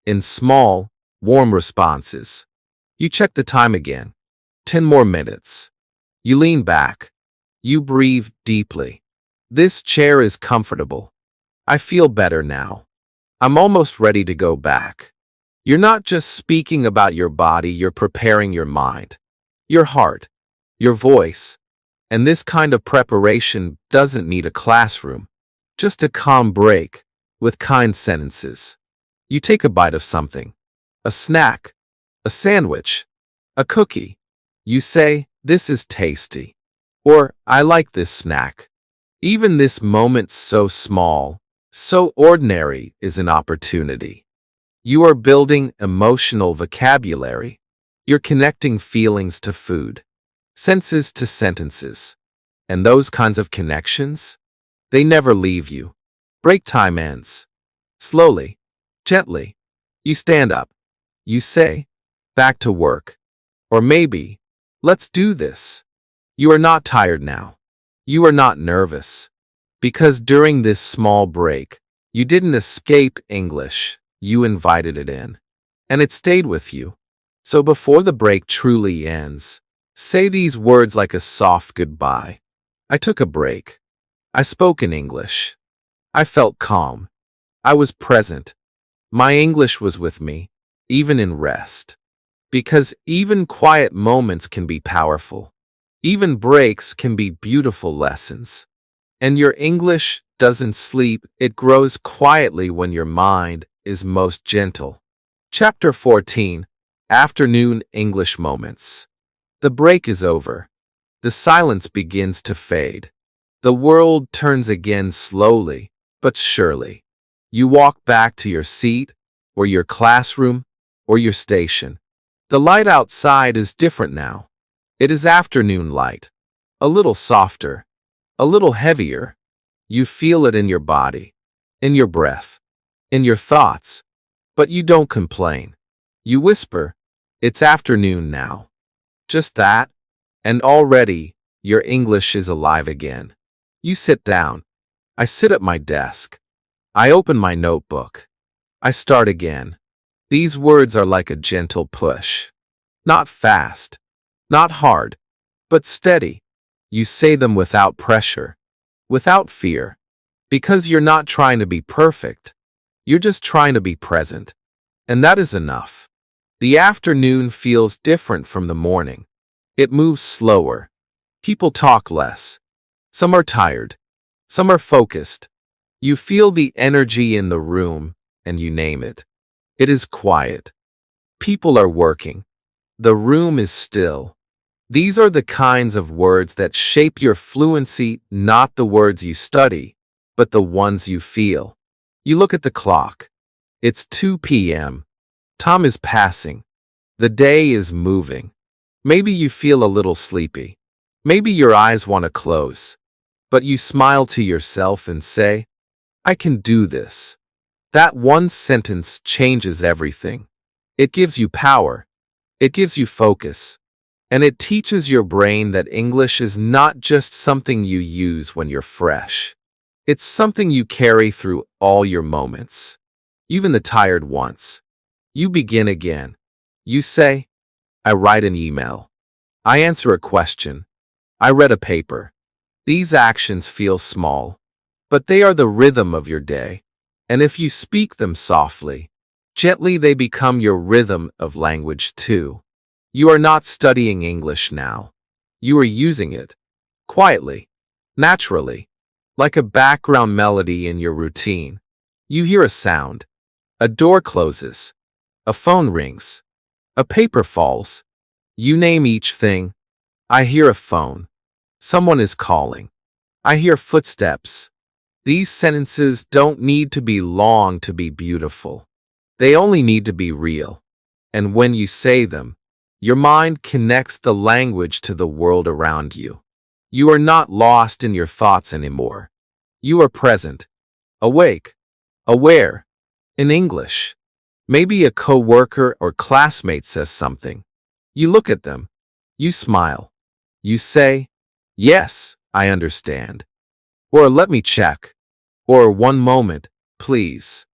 In small, warm responses. You check the time again. 10 more minutes. You lean back. You breathe deeply. This chair is comfortable. I feel better now. I'm almost ready to go back. You're not just speaking about your body, you're preparing your mind, your heart, your voice. And this kind of preparation doesn't need a classroom, just a calm break with kind sentences. You take a bite of something, a snack, a sandwich, a cookie. You say, "This is tasty," or "I like this snack." Even this moment, so small, so ordinary, is an opportunity. You are building emotional vocabulary. You're connecting feelings to food, senses to sentences. And those kinds of connections, they never leave you. Break time ends. Slowly, gently, you stand up. You say, "Back to work." Or maybe, "Let's do this." You are not tired now. You are not nervous. Because during this small break, you didn't escape English, you invited it in. And it stayed with you. So before the break truly ends, say these words like a soft goodbye. I took a break. I spoke in English. I felt calm. I was present. My English was with me, even in rest. Because even quiet moments can be powerful. Even breaks can be beautiful lessons. And your English doesn't sleep, it grows quietly when your mind is most gentle. Chapter 14. Afternoon English Moments. The break is over. The silence begins to fade. The world turns again slowly, but surely. You walk back to your seat, or your classroom, or your station. The light outside is different now. It is afternoon light. A little softer. A little heavier. You feel it in your body, in your breath, in your thoughts. But you don't complain. You whisper, "It's afternoon now." Just that, and already, your English is alive again. You sit down. I sit at my desk. I open my notebook. I start again. These words are like a gentle push. Not fast, not hard, but steady. You say them without pressure, without fear, because you're not trying to be perfect. You're just trying to be present. And that is enough. The afternoon feels different from the morning. It moves slower. People talk less. Some are tired. Some are focused. You feel the energy in the room, and you name it. It is quiet. People are working. The room is still. These are the kinds of words that shape your fluency, not the words you study, but the ones you feel. You look at the clock. It's 2 p.m. Time is passing. The day is moving. Maybe you feel a little sleepy. Maybe your eyes want to close. But you smile to yourself and say, "I can do this." That one sentence changes everything. It gives you power. It gives you focus. And it teaches your brain that English is not just something you use when you're fresh. It's something you carry through all your moments, even the tired ones. You begin again. You say, "I write an email. I answer a question. I read a paper." These actions feel small, but they are the rhythm of your day. And if you speak them softly, Gently they become your rhythm of language too. You are not studying English now. You are using it. Quietly. Naturally. Like a background melody in your routine. You hear a sound. A door closes. A phone rings. A paper falls. You name each thing. I hear a phone. Someone is calling. I hear footsteps. These sentences don't need to be long to be beautiful. They only need to be real. And when you say them, your mind connects the language to the world around you. You are not lost in your thoughts anymore. You are present, awake, aware, in English. Maybe a coworker or classmate says something. You look at them. You smile. You say, "Yes, I understand." Or "Let me check." Or "One moment, please."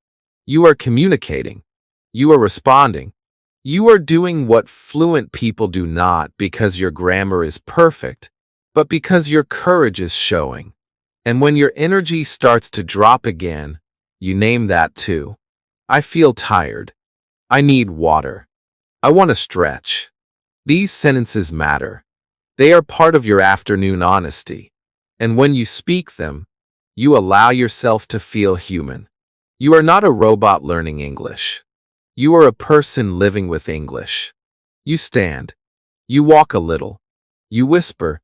You are communicating. You are responding. You are doing what fluent people do not because your grammar is perfect, but because your courage is showing. And when your energy starts to drop again, you name that too. I feel tired. I need water. I want to stretch. These sentences matter. They are part of your afternoon honesty. And when you speak them, you allow yourself to feel human. You are not a robot learning English. You are a person living with English. You stand. You walk a little. You whisper.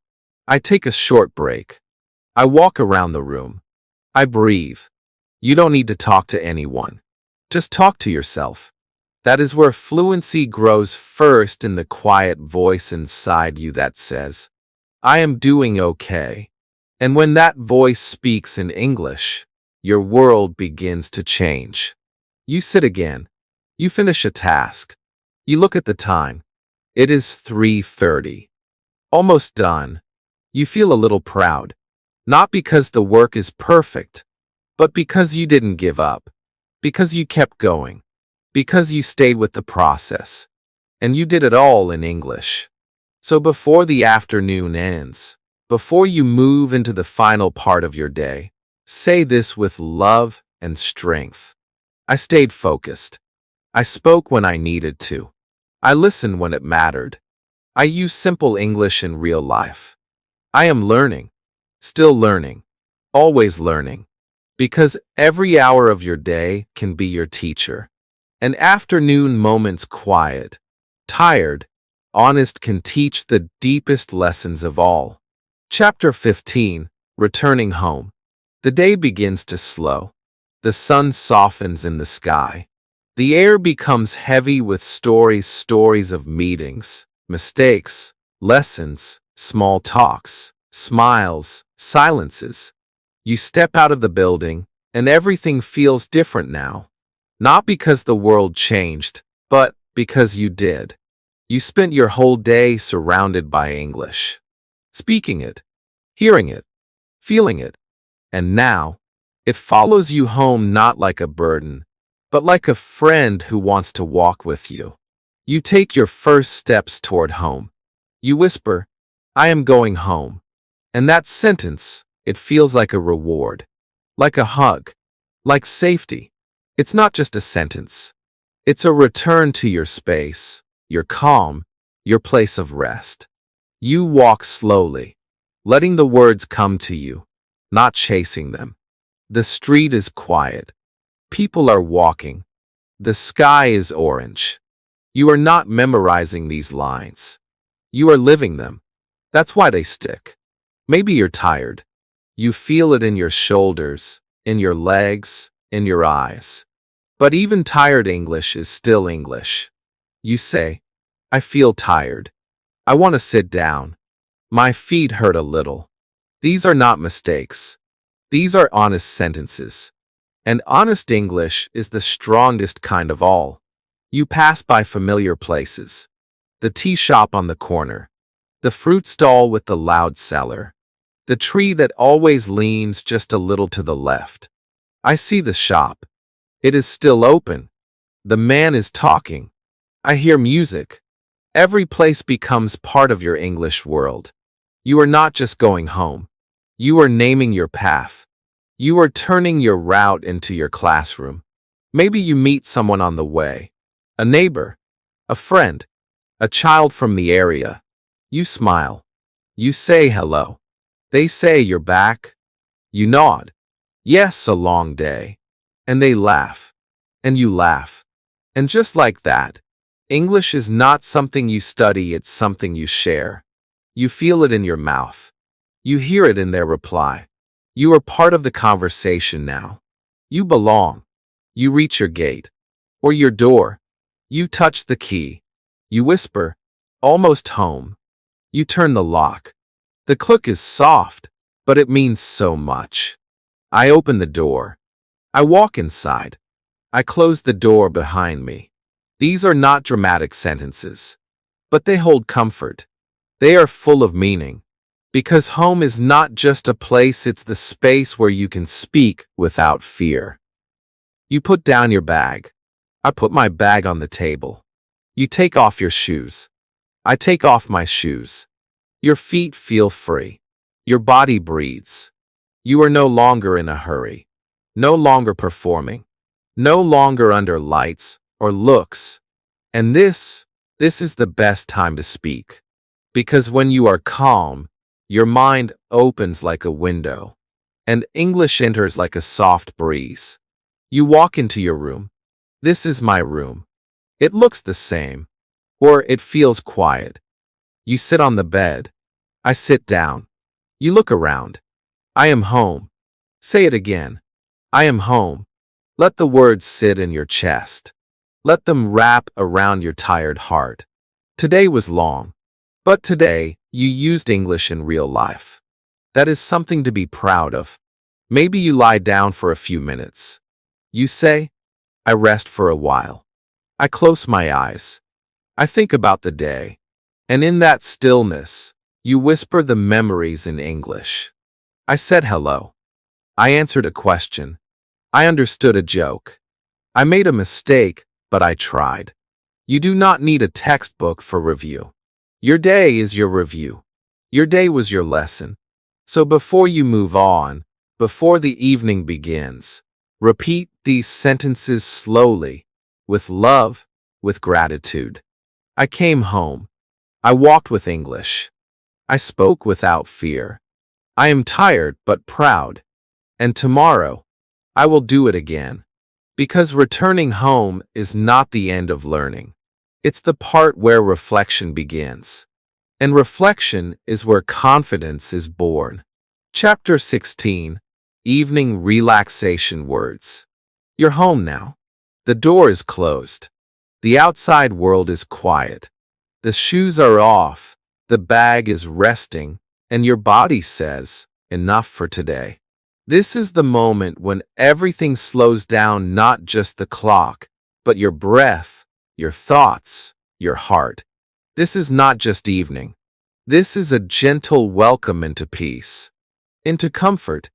I take a short break. I walk around the room. I breathe. You don't need to talk to anyone. Just talk to yourself. That is where fluency grows first, in the quiet voice inside you that says, "I am doing okay." And when that voice speaks in English, your world begins to change. You sit again. You finish a task. You look at the time. It is 3:30. Almost done. You feel a little proud. Not because the work is perfect, but because you didn't give up. Because you kept going. Because you stayed with the process. And you did it all in English. So before the afternoon ends, before you move into the final part of your day, say this with love and strength. I stayed focused. I spoke when I needed to. I listened when it mattered. I use simple English in real life. I am learning. Still learning. Always learning. Because every hour of your day can be your teacher. An afternoon moment's quiet, tired, honest can teach the deepest lessons of all. Chapter 15, Returning Home. The day begins to slow. The sun softens in the sky. The air becomes heavy with stories of meetings, mistakes, lessons, small talks, smiles, silences. You step out of the building, and everything feels different now. Not because the world changed, but because you did. You spent your whole day surrounded by English. Speaking it, hearing it, feeling it. And now, it follows you home not like a burden, but like a friend who wants to walk with you. You take your first steps toward home. You whisper, "I am going home." And that sentence, it feels like a reward, like a hug, like safety. It's not just a sentence. It's a return to your space, your calm, your place of rest. You walk slowly, letting the words come to you, not chasing them. The street is quiet. People are walking. The sky is orange. You are not memorizing these lines. You are living them. That's why they stick. Maybe you're tired. You feel it in your shoulders, in your legs, in your eyes. But even tired English is still English. You say, "I feel tired. I want to sit down. My feet hurt a little." These are not mistakes. These are honest sentences. And honest English is the strongest kind of all. You pass by familiar places. The tea shop on the corner. The fruit stall with the loud seller. The tree that always leans just a little to the left. I see the shop. It is still open. The man is talking. I hear music. Every place becomes part of your English world. You are not just going home. You are naming your path. You are turning your route into your classroom. Maybe you meet someone on the way, a neighbor, a friend, a child from the area. You smile. You say hello. They say you're back. You nod. Yes, a long day. And they laugh. And you laugh. And just like that, English is not something you study, it's something you share. You feel it in your mouth. You hear it in their reply. You are part of the conversation now. You belong. You reach your gate. Or your door. You touch the key. You whisper, almost home. You turn the lock. The click is soft, but it means so much. I open the door. I walk inside. I close the door behind me. These are not dramatic sentences, but they hold comfort. They are full of meaning. Because home is not just a place, it's the space where you can speak without fear. You put down your bag. I put my bag on the table. You take off your shoes. I take off my shoes. Your feet feel free. Your body breathes. You are no longer in a hurry. No longer performing. No longer under lights or looks. And this is the best time to speak. Because when you are calm, your mind opens like a window, and English enters like a soft breeze. You walk into your room. This is my room. It looks the same, or it feels quiet. You sit on the bed. I sit down. You look around. I am home. Say it again. I am home. Let the words sit in your chest. Let them wrap around your tired heart. Today was long, but today you used English in real life. That is something to be proud of. Maybe you lie down for a few minutes. You say, I rest for a while. I close my eyes. I think about the day. And in that stillness, you whisper the memories in English. I said hello. I answered a question. I understood a joke. I made a mistake, but I tried. You do not need a textbook for review. Your day is your review. Your day was your lesson. So before you move on, before the evening begins, repeat these sentences slowly, with love, with gratitude. I came home. I walked with English. I spoke without fear. I am tired but proud. And tomorrow, I will do it again. Because returning home is not the end of learning. It's the part where reflection begins. And reflection is where confidence is born. Chapter 16, Evening Relaxation Words. You're home now. The door is closed. The outside world is quiet. The shoes are off. The bag is resting. And your body says, enough for today. This is the moment when everything slows down, not just the clock, but your breath, your thoughts, your heart. This is not just evening. This is a gentle welcome into peace, into comfort,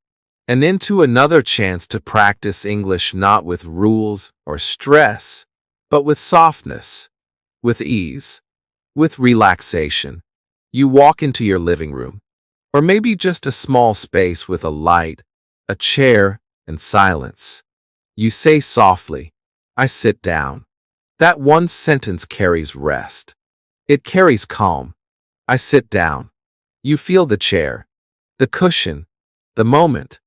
and into another chance to practice English not with rules or stress, but with softness, with ease, with relaxation. You walk into your living room, or maybe just a small space with a light, a chair, and silence. You say softly, I sit down. That one sentence carries rest. It carries calm. I sit down. You feel the chair, the cushion, the moment.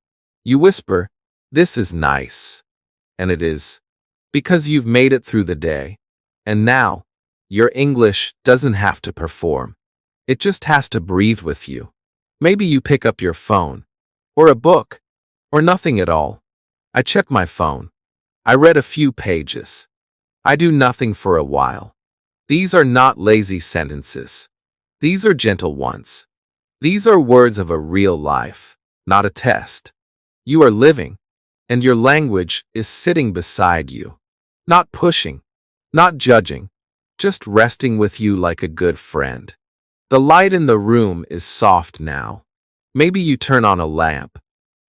You whisper, this is nice. And it is. Because you've made it through the day. And now, your English doesn't have to perform. It just has to breathe with you. Maybe you pick up your phone, or a book, or nothing at all. I check my phone. I read a few pages. I do nothing for a while. These are not lazy sentences. These are gentle ones. These are words of a real life, not a test. You are living, and your language is sitting beside you. Not pushing, not judging, just resting with you like a good friend. The light in the room is soft now. Maybe you turn on a lamp.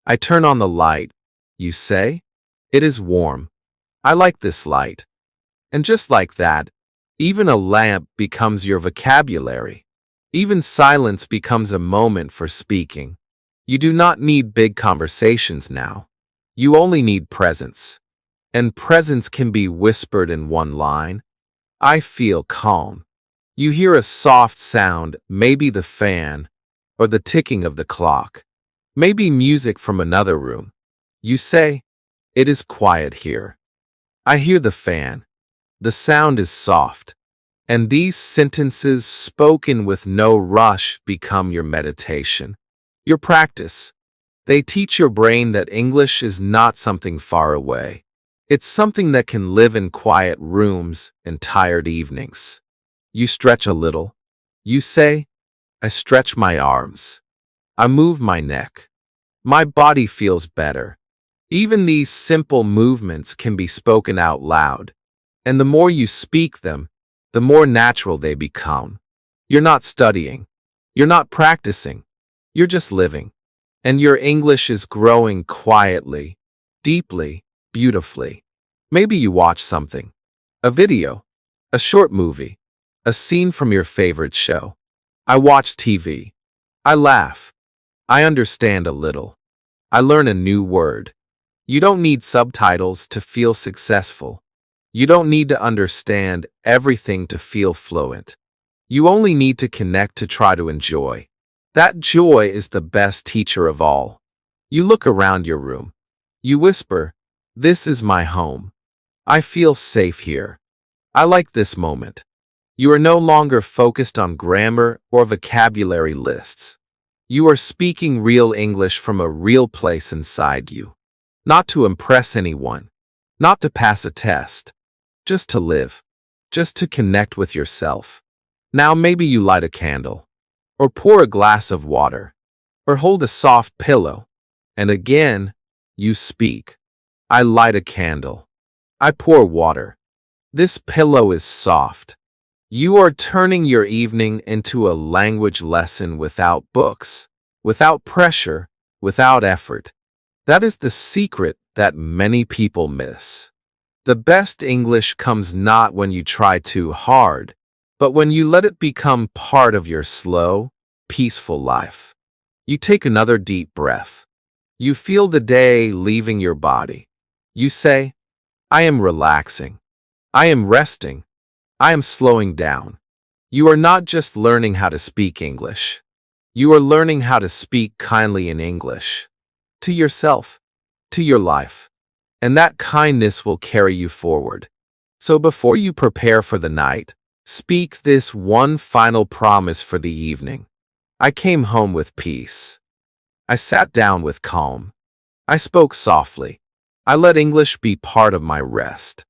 I turn on the light. You say, it is warm. I like this light. And just like that, even a lamp becomes your vocabulary. Even silence becomes a moment for speaking. You do not need big conversations now. You only need presence. and presence can be whispered in one line. I feel calm. You hear a soft sound, maybe the fan, or the ticking of the clock, maybe music from another room. You say, it is quiet here. I hear the fan. The sound is soft. And these sentences spoken with no rush become your meditation, your practice. They teach your brain that English is not something far away. It's something that can live in quiet rooms and tired evenings. You stretch a little. You say, I stretch my arms. I move my neck. My body feels better. Even these simple movements can be spoken out loud. And the more you speak them, the more natural they become. You're not studying. You're not practicing. You're just living. And your English is growing quietly, deeply, beautifully. Maybe you watch something. A video. A short movie. A scene from your favorite show. I watch TV. I laugh. I understand a little. I learn a new word. You don't need subtitles to feel successful. You don't need to understand everything to feel fluent. You only need to connect to try to enjoy. That joy is the best teacher of all. You look around your room. You whisper, this is my home. I feel safe here. I like this moment. You are no longer focused on grammar or vocabulary lists. You are speaking real English from a real place inside you. Not to impress anyone. Not to pass a test. Just to live. Just to connect with yourself. Now maybe you light a candle. Or pour a glass of water. Or hold a soft pillow. And again, you speak. I light a candle. I pour water. This pillow is soft. You are turning your evening into a language lesson without books, without pressure, without effort. That is the secret that many people miss. The best English comes not when you try too hard, but when you let it become part of your slow, peaceful life. You take another deep breath. You feel the day leaving your body. You say, I am relaxing. I am resting. I am slowing down. You are not just learning how to speak English. You are learning how to speak kindly in English. To yourself. To your life. And that kindness will carry you forward. So before you prepare for the night, speak this one final promise for the evening. I came home with peace. I sat down with calm. I spoke softly. I let English be part of my rest.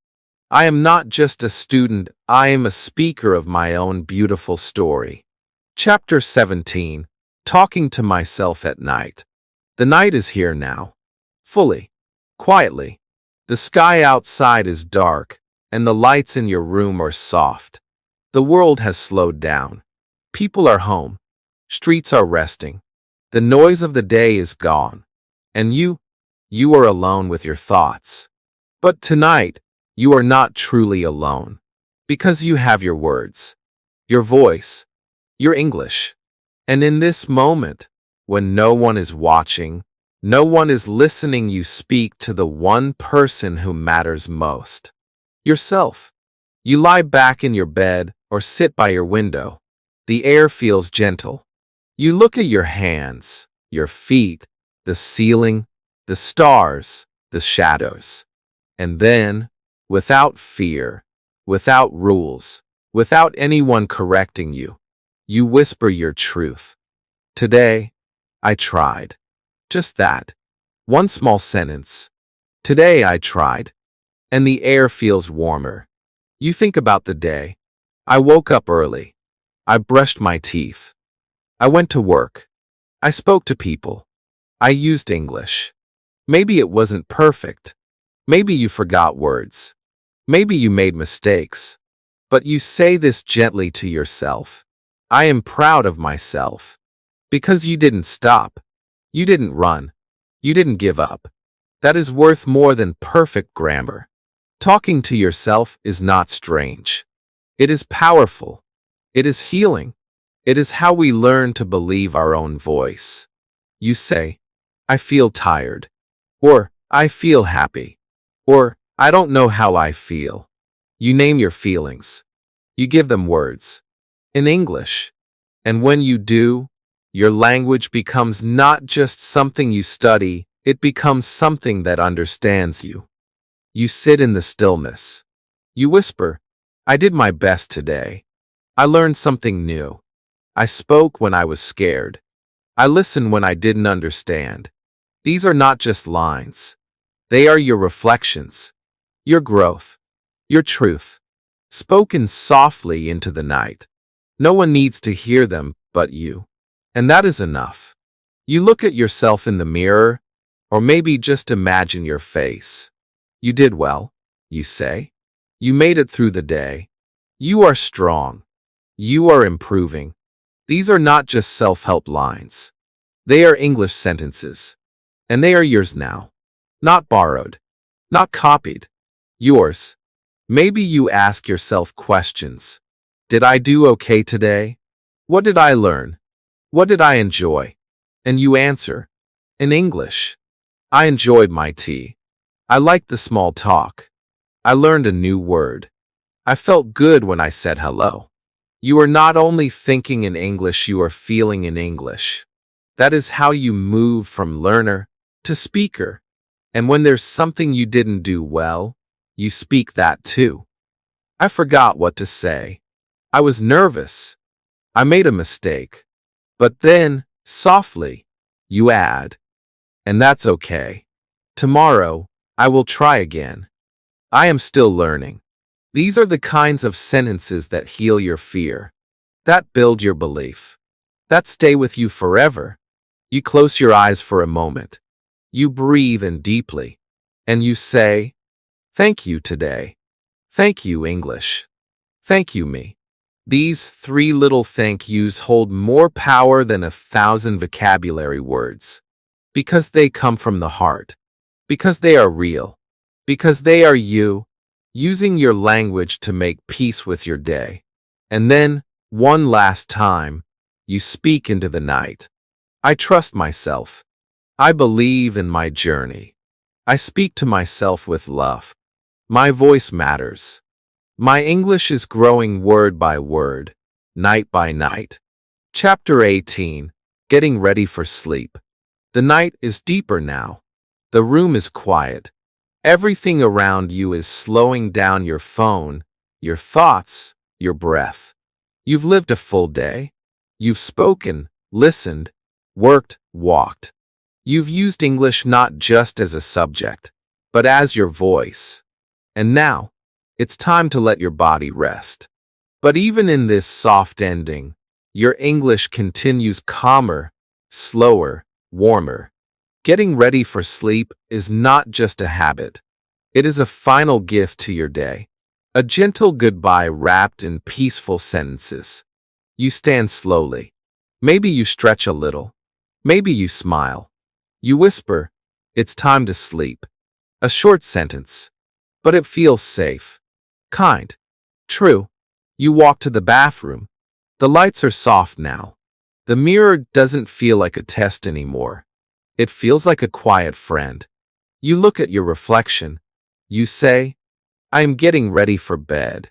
I am not just a student, I am a speaker of my own beautiful story. Chapter 17. Talking to myself at night. The night is here now. Fully. Quietly. The sky outside is dark, and the lights in your room are soft. The world has slowed down. People are home. Streets are resting. The noise of the day is gone. And you are alone with your thoughts. But tonight, you are not truly alone. Because you have your words, your voice, your English. And in this moment, when no one is watching, no one is listening, you speak to the one person who matters most. Yourself. You lie back in your bed or sit by your window. The air feels gentle. You look at your hands, your feet, the ceiling, the stars, the shadows. And then, without fear, without rules, without anyone correcting you, you whisper your truth. Today, I tried. Just that. One small sentence. Today I tried. And the air feels warmer. You think about the day. I woke up early. I brushed my teeth. I went to work. I spoke to people. I used English. Maybe it wasn't perfect. Maybe you forgot words. Maybe you made mistakes. But you say this gently to yourself. I am proud of myself. Because you didn't stop. You didn't run. You didn't give up. That is worth more than perfect grammar. Talking to yourself is not strange. It is powerful. It is healing. It is how we learn to believe our own voice. You say, I feel tired. Or, I feel happy. Or, I don't know how I feel. You name your feelings. You give them words. In English. And when you do, your language becomes not just something you study, it becomes something that understands you. You sit in the stillness. You whisper, I did my best today. I learned something new. I spoke when I was scared. I listened when I didn't understand. These are not just lines. They are your reflections, your growth, your truth, spoken softly into the night. No one needs to hear them but you. And that is enough. You look at yourself in the mirror, or maybe just imagine your face. You did well, you say. You made it through the day. You are strong. You are improving. These are not just self-help lines. They are English sentences. And they are yours now. Not borrowed. Not copied. Yours. Maybe you ask yourself questions. Did I do okay today? What did I learn? What did I enjoy? And you answer, in English. I enjoyed my tea. I liked the small talk. I learned a new word. I felt good when I said hello. You are not only thinking in English, you are feeling in English. That is how you move from learner to speaker. And when there's something you didn't do well, you speak that too. I forgot what to say. I was nervous. I made a mistake. But then, softly, you add, and that's okay. Tomorrow, I will try again. I am still learning. These are the kinds of sentences that heal your fear, that build your belief, that stay with you forever. You close your eyes for a moment. You breathe in deeply, and you say, thank you today. Thank you, English. Thank you, me. These 3 little thank yous hold more power than 1,000 vocabulary words. Because they come from the heart. Because they are real. Because they are you, using your language to make peace with your day. And then, one last time, you speak into the night. I trust myself. I believe in my journey. I speak to myself with love. My voice matters. My English is growing word by word, night by night. Chapter 18. Getting ready for sleep. The night is deeper now. The room is quiet. Everything around you is slowing down: your phone, your thoughts, your breath. You've lived a full day. You've spoken, listened, worked, walked. You've used English not just as a subject, but as your voice. And now, it's time to let your body rest. But even in this soft ending, your English continues calmer, slower, warmer. Getting ready for sleep is not just a habit. It is a final gift to your day. A gentle goodbye wrapped in peaceful sentences. You stand slowly. Maybe you stretch a little. Maybe you smile. You whisper, it's time to sleep. A short sentence. But it feels safe. Kind. True. You walk to the bathroom. The lights are soft now. The mirror doesn't feel like a test anymore. It feels like a quiet friend. You look at your reflection. You say, I am getting ready for bed.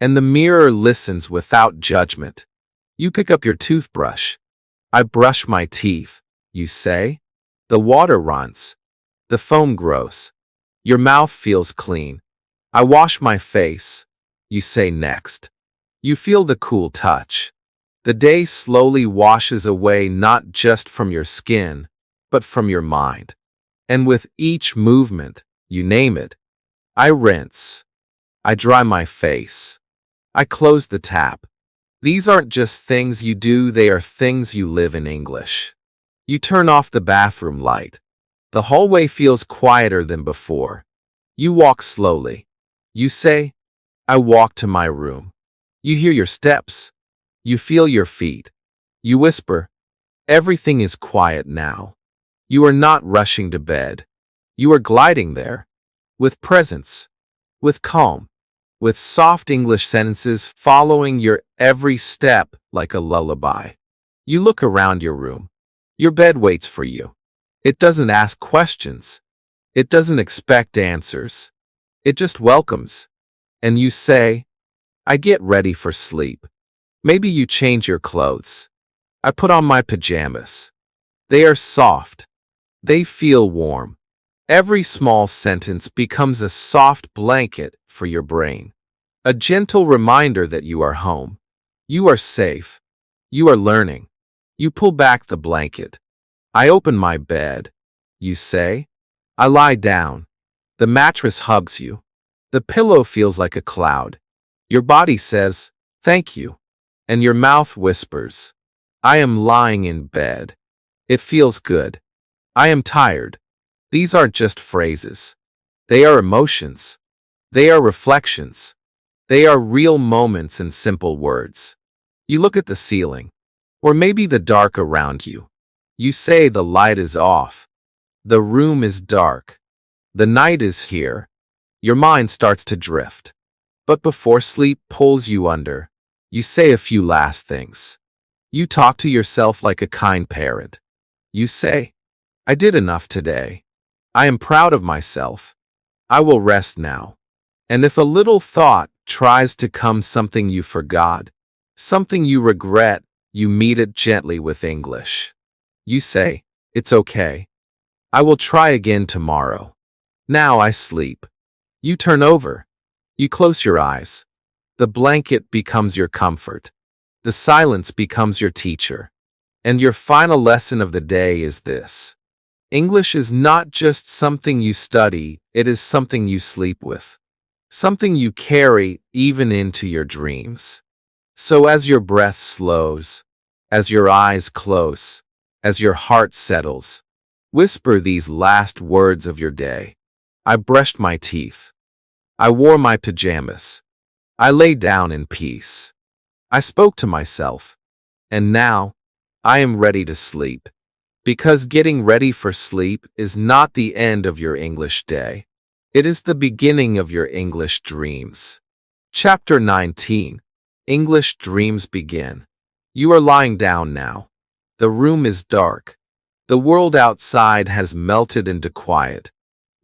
And the mirror listens without judgment. You pick up your toothbrush. I brush my teeth, you say. The water runs. The foam grows. Your mouth feels clean. I wash my face, you say next. You feel the cool touch. The day slowly washes away not just from your skin, but from your mind. And with each movement, you name it. I rinse. I dry my face. I close the tap. These aren't just things you do, they are things you live in English. You turn off the bathroom light. The hallway feels quieter than before. You walk slowly. You say, I walk to my room. You hear your steps. You feel your feet. You whisper, everything is quiet now. You are not rushing to bed. You are gliding there. With presence. With calm. With soft English sentences following your every step like a lullaby. You look around your room. Your bed waits for you. It doesn't ask questions. It doesn't expect answers. It just welcomes. And you say, I get ready for sleep. Maybe you change your clothes. I put on my pajamas. They are soft. They feel warm. Every small sentence becomes a soft blanket for your brain. A gentle reminder that you are home. You are safe. You are learning. You pull back the blanket. I open my bed. You say. I lie down. The mattress hugs you. The pillow feels like a cloud. Your body says, thank you. And your mouth whispers, I am lying in bed. It feels good. I am tired. These aren't just phrases. They are emotions. They are reflections. They are real moments in simple words. You look at the ceiling, or maybe the dark around you. You say the light is off. The room is dark. The night is here. Your mind starts to drift. But before sleep pulls you under, you say a few last things. You talk to yourself like a kind parent. You say, I did enough today. I am proud of myself. I will rest now. And if a little thought tries to come, something you forgot, something you regret, you meet it gently with English. You say, it's okay. I will try again tomorrow. Now I sleep. You turn over. You close your eyes. The blanket becomes your comfort. The silence becomes your teacher. And your final lesson of the day is this. English is not just something you study, it is something you sleep with. Something you carry even into your dreams. So as your breath slows, as your eyes close, as your heart settles, whisper these last words of your day. I brushed my teeth. I wore my pajamas. I lay down in peace. I spoke to myself. And now, I am ready to sleep. Because getting ready for sleep is not the end of your English day. It is the beginning of your English dreams. Chapter 19. English dreams begin. You are lying down now. The room is dark. The world outside has melted into quiet.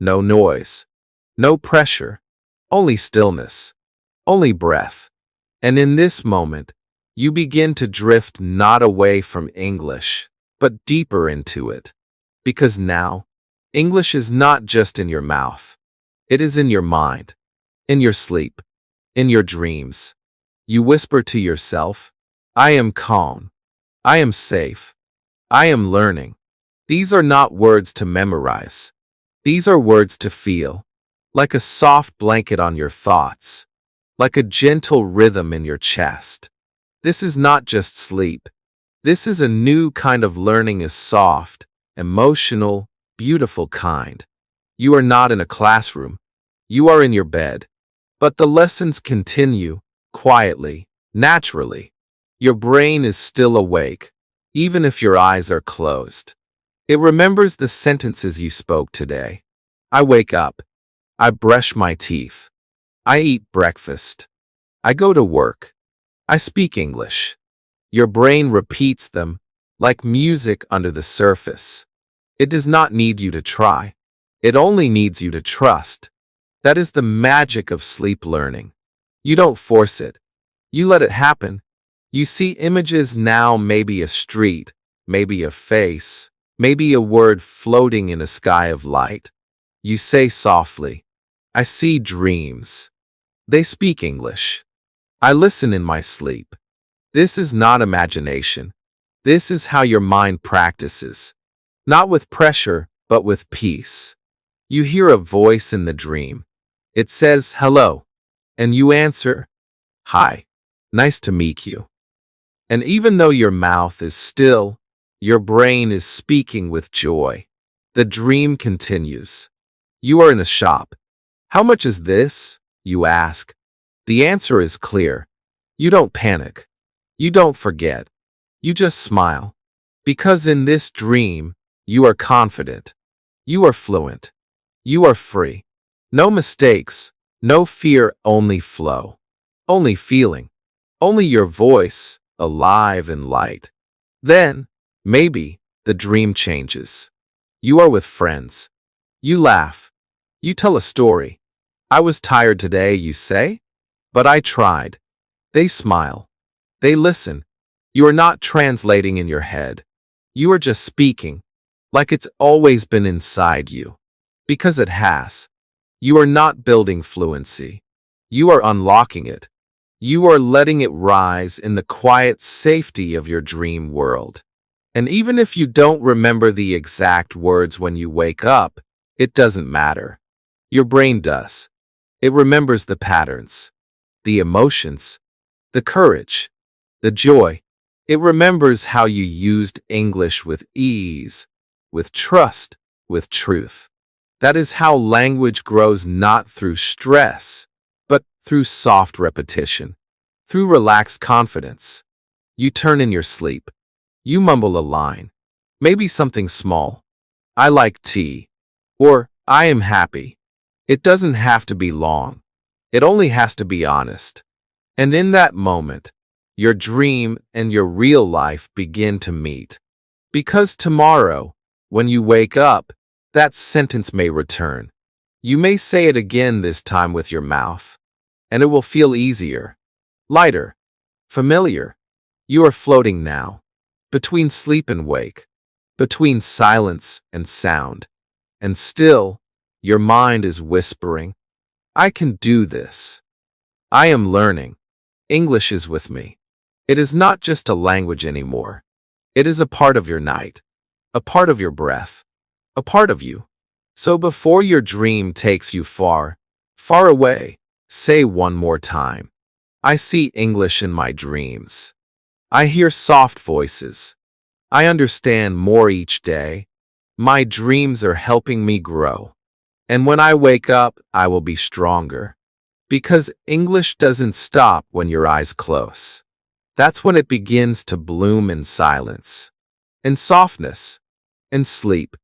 No noise. No pressure. Only stillness. Only breath. And in this moment, you begin to drift not away from English, but deeper into it. Because now, English is not just in your mouth. It is in your mind, in your sleep, in your dreams. You whisper to yourself, I am calm. I am safe. I am learning. These are not words to memorize. These are words to feel, like a soft blanket on your thoughts, like a gentle rhythm in your chest. This is not just sleep. This is a new kind of learning, a soft, emotional, beautiful kind. You are not in a classroom. You are in your bed. But the lessons continue, quietly, naturally. Your brain is still awake, even if your eyes are closed. It remembers the sentences you spoke today. I wake up. I brush my teeth. I eat breakfast. I go to work. I speak English. Your brain repeats them, like music under the surface. It does not need you to try. It only needs you to trust. That is the magic of sleep learning. You don't force it. You let it happen. You see images now, maybe a street, maybe a face, maybe a word floating in a sky of light. You say softly, I see dreams. They speak English. I listen in my sleep. This is not imagination. This is how your mind practices. Not with pressure, but with peace. You hear a voice in the dream. It says, hello. And you answer, hi. Nice to meet you. And even though your mouth is still, your brain is speaking with joy. The dream continues. You are in a shop. How much is this? You ask. The answer is clear. You don't panic. You don't forget. You just smile. Because in this dream, you are confident. You are fluent. You are free. No mistakes, no fear, only flow. Only feeling. Only your voice, alive and light. Then, maybe, the dream changes. You are with friends. You laugh. You tell a story. I was tired today, you say? But I tried. They smile. They listen. You are not translating in your head. You are just speaking, like it's always been inside you. Because it has. You are not building fluency. You are unlocking it. You are letting it rise in the quiet safety of your dream world. And even if you don't remember the exact words when you wake up, it doesn't matter. Your brain does. It remembers the patterns, the emotions, the courage, the joy. It remembers how you used English with ease, with trust, with truth. That is how language grows, not through stress, but through soft repetition, through relaxed confidence. You turn in your sleep. You mumble a line, maybe something small. I like tea. Or, I am happy. It doesn't have to be long. It only has to be honest. And in that moment, your dream and your real life begin to meet. Because tomorrow, when you wake up, that sentence may return. You may say it again, this time with your mouth. And it will feel easier, lighter, familiar. You are floating now. Between sleep and wake, between silence and sound. And still, your mind is whispering, I can do this. I am learning. English is with me. It is not just a language anymore. It is a part of your night, a part of your breath, a part of you. So before your dream takes you far, far away, say one more time, I see English in my dreams. I hear soft voices. I understand more each day. My dreams are helping me grow. And when I wake up, I will be stronger. Because English doesn't stop when your eyes close. That's when it begins to bloom in silence, in softness, in sleep.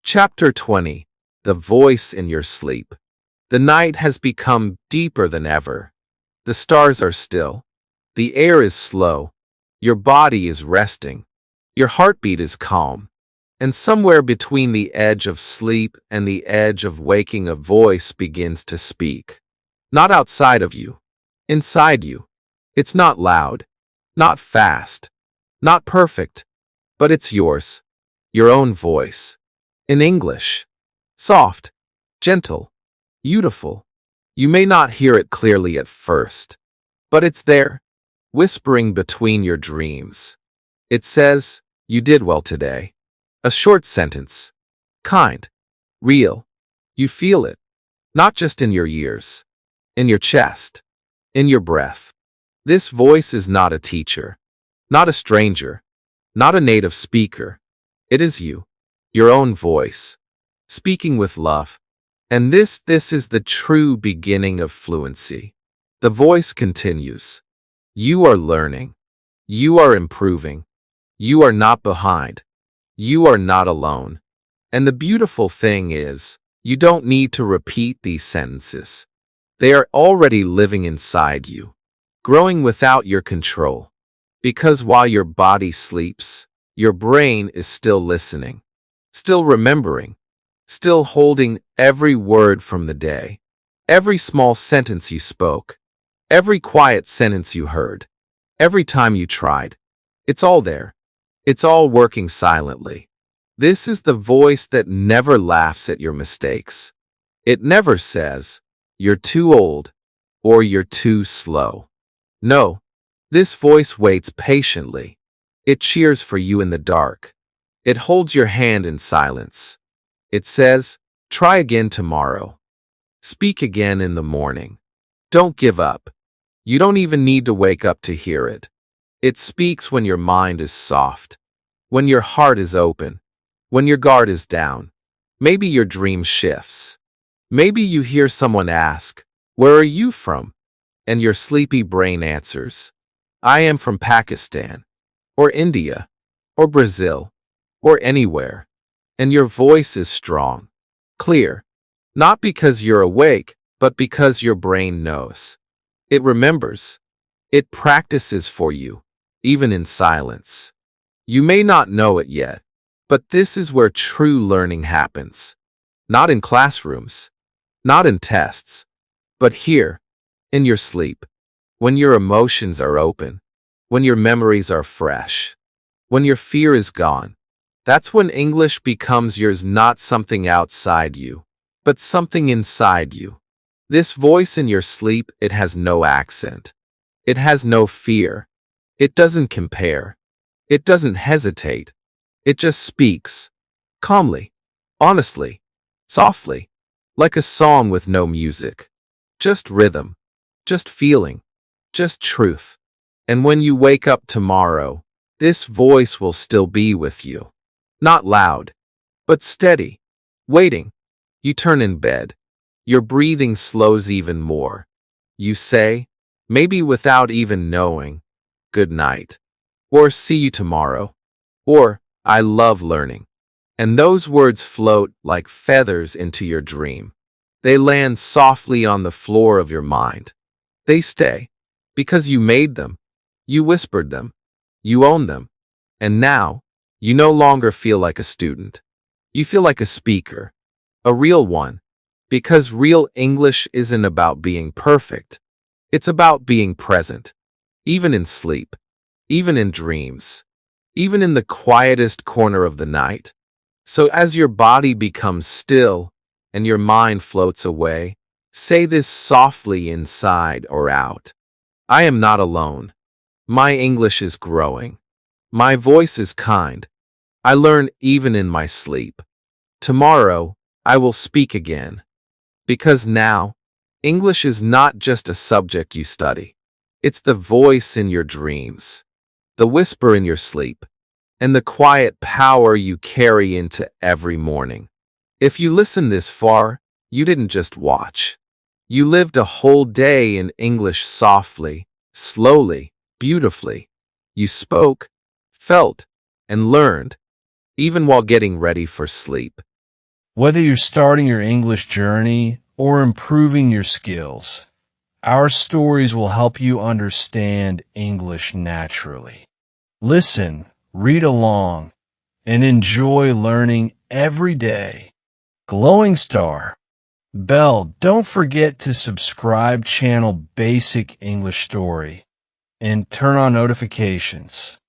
Chapter 20. The voice in your sleep. The night has become deeper than ever. The stars are still. The air is slow. Your body is resting. Your heartbeat is calm. And somewhere between the edge of sleep and the edge of waking, a voice begins to speak. Not outside of you. Inside you. It's not loud. Not fast. Not perfect. But it's yours. Your own voice. In English. Soft. Gentle. Beautiful. You may not hear it clearly at first. But it's there. Whispering between your dreams. It says, you did well today. A short sentence. Kind. Real. You feel it. Not just in your ears. In your chest. In your breath. This voice is not a teacher. Not a stranger. Not a native speaker. It is you. Your own voice. Speaking with love. And this is the true beginning of fluency. The voice continues. You are learning. You are improving. You are not behind. You are not alone. And the beautiful thing is, you don't need to repeat these sentences. They are already living inside you, growing without your control. Because while your body sleeps, your brain is still listening, still remembering, still holding every word from the day, every small sentence you spoke, every quiet sentence you heard, every time you tried. It's all there. It's all working silently. This is the voice that never laughs at your mistakes. It never says, you're too old, or you're too slow. No, this voice waits patiently. It cheers for you in the dark. It holds your hand in silence. It says, try again tomorrow. Speak again in the morning. Don't give up. You don't even need to wake up to hear it. It speaks when your mind is soft, when your heart is open, when your guard is down. Maybe your dream shifts. Maybe you hear someone ask, where are you from? And your sleepy brain answers, I am from Pakistan, or India, or Brazil, or anywhere. And your voice is strong, clear, not because you're awake, but because your brain knows. It remembers. It practices for you, even in silence. You may not know it yet, but this is where true learning happens. Not in classrooms, not in tests, But here, in your sleep, when your emotions are open, when your memories are fresh, when your fear is gone, that's when English becomes yours, not something outside you, but something inside you. This voice in your sleep, it has no accent. It has no fear. It doesn't compare. It doesn't hesitate. It just speaks. Calmly. Honestly. Softly. Like a song with no music. Just rhythm. Just feeling. Just truth. And when you wake up tomorrow, this voice will still be with you. Not loud, but steady. Waiting. You turn in bed. Your breathing slows even more. You say, maybe without even knowing, good night. Or see you tomorrow. Or, I love learning. And those words float like feathers into your dream. They land softly on the floor of your mind. They stay. Because you made them. You whispered them. You own them. And now, you no longer feel like a student. You feel like a speaker. A real one. Because real English isn't about being perfect. It's about being present. Even in sleep. Even in dreams. Even in the quietest corner of the night. So as your body becomes still and your mind floats away, say this softly inside or out. I am not alone. My English is growing. My voice is kind. I learn even in my sleep. Tomorrow, I will speak again. Because now, English is not just a subject you study. It's the voice in your dreams, the whisper in your sleep, and the quiet power you carry into every morning. If you listen this far, you didn't just watch. You lived a whole day in English softly, slowly, beautifully. You spoke, felt, and learned, even while getting ready for sleep. Whether you're starting your English journey or improving your skills, our stories will help you understand English naturally. Listen, read along, and enjoy learning every day. Glowing Star. Bell, don't forget to subscribe channel Basic English Story and turn on notifications.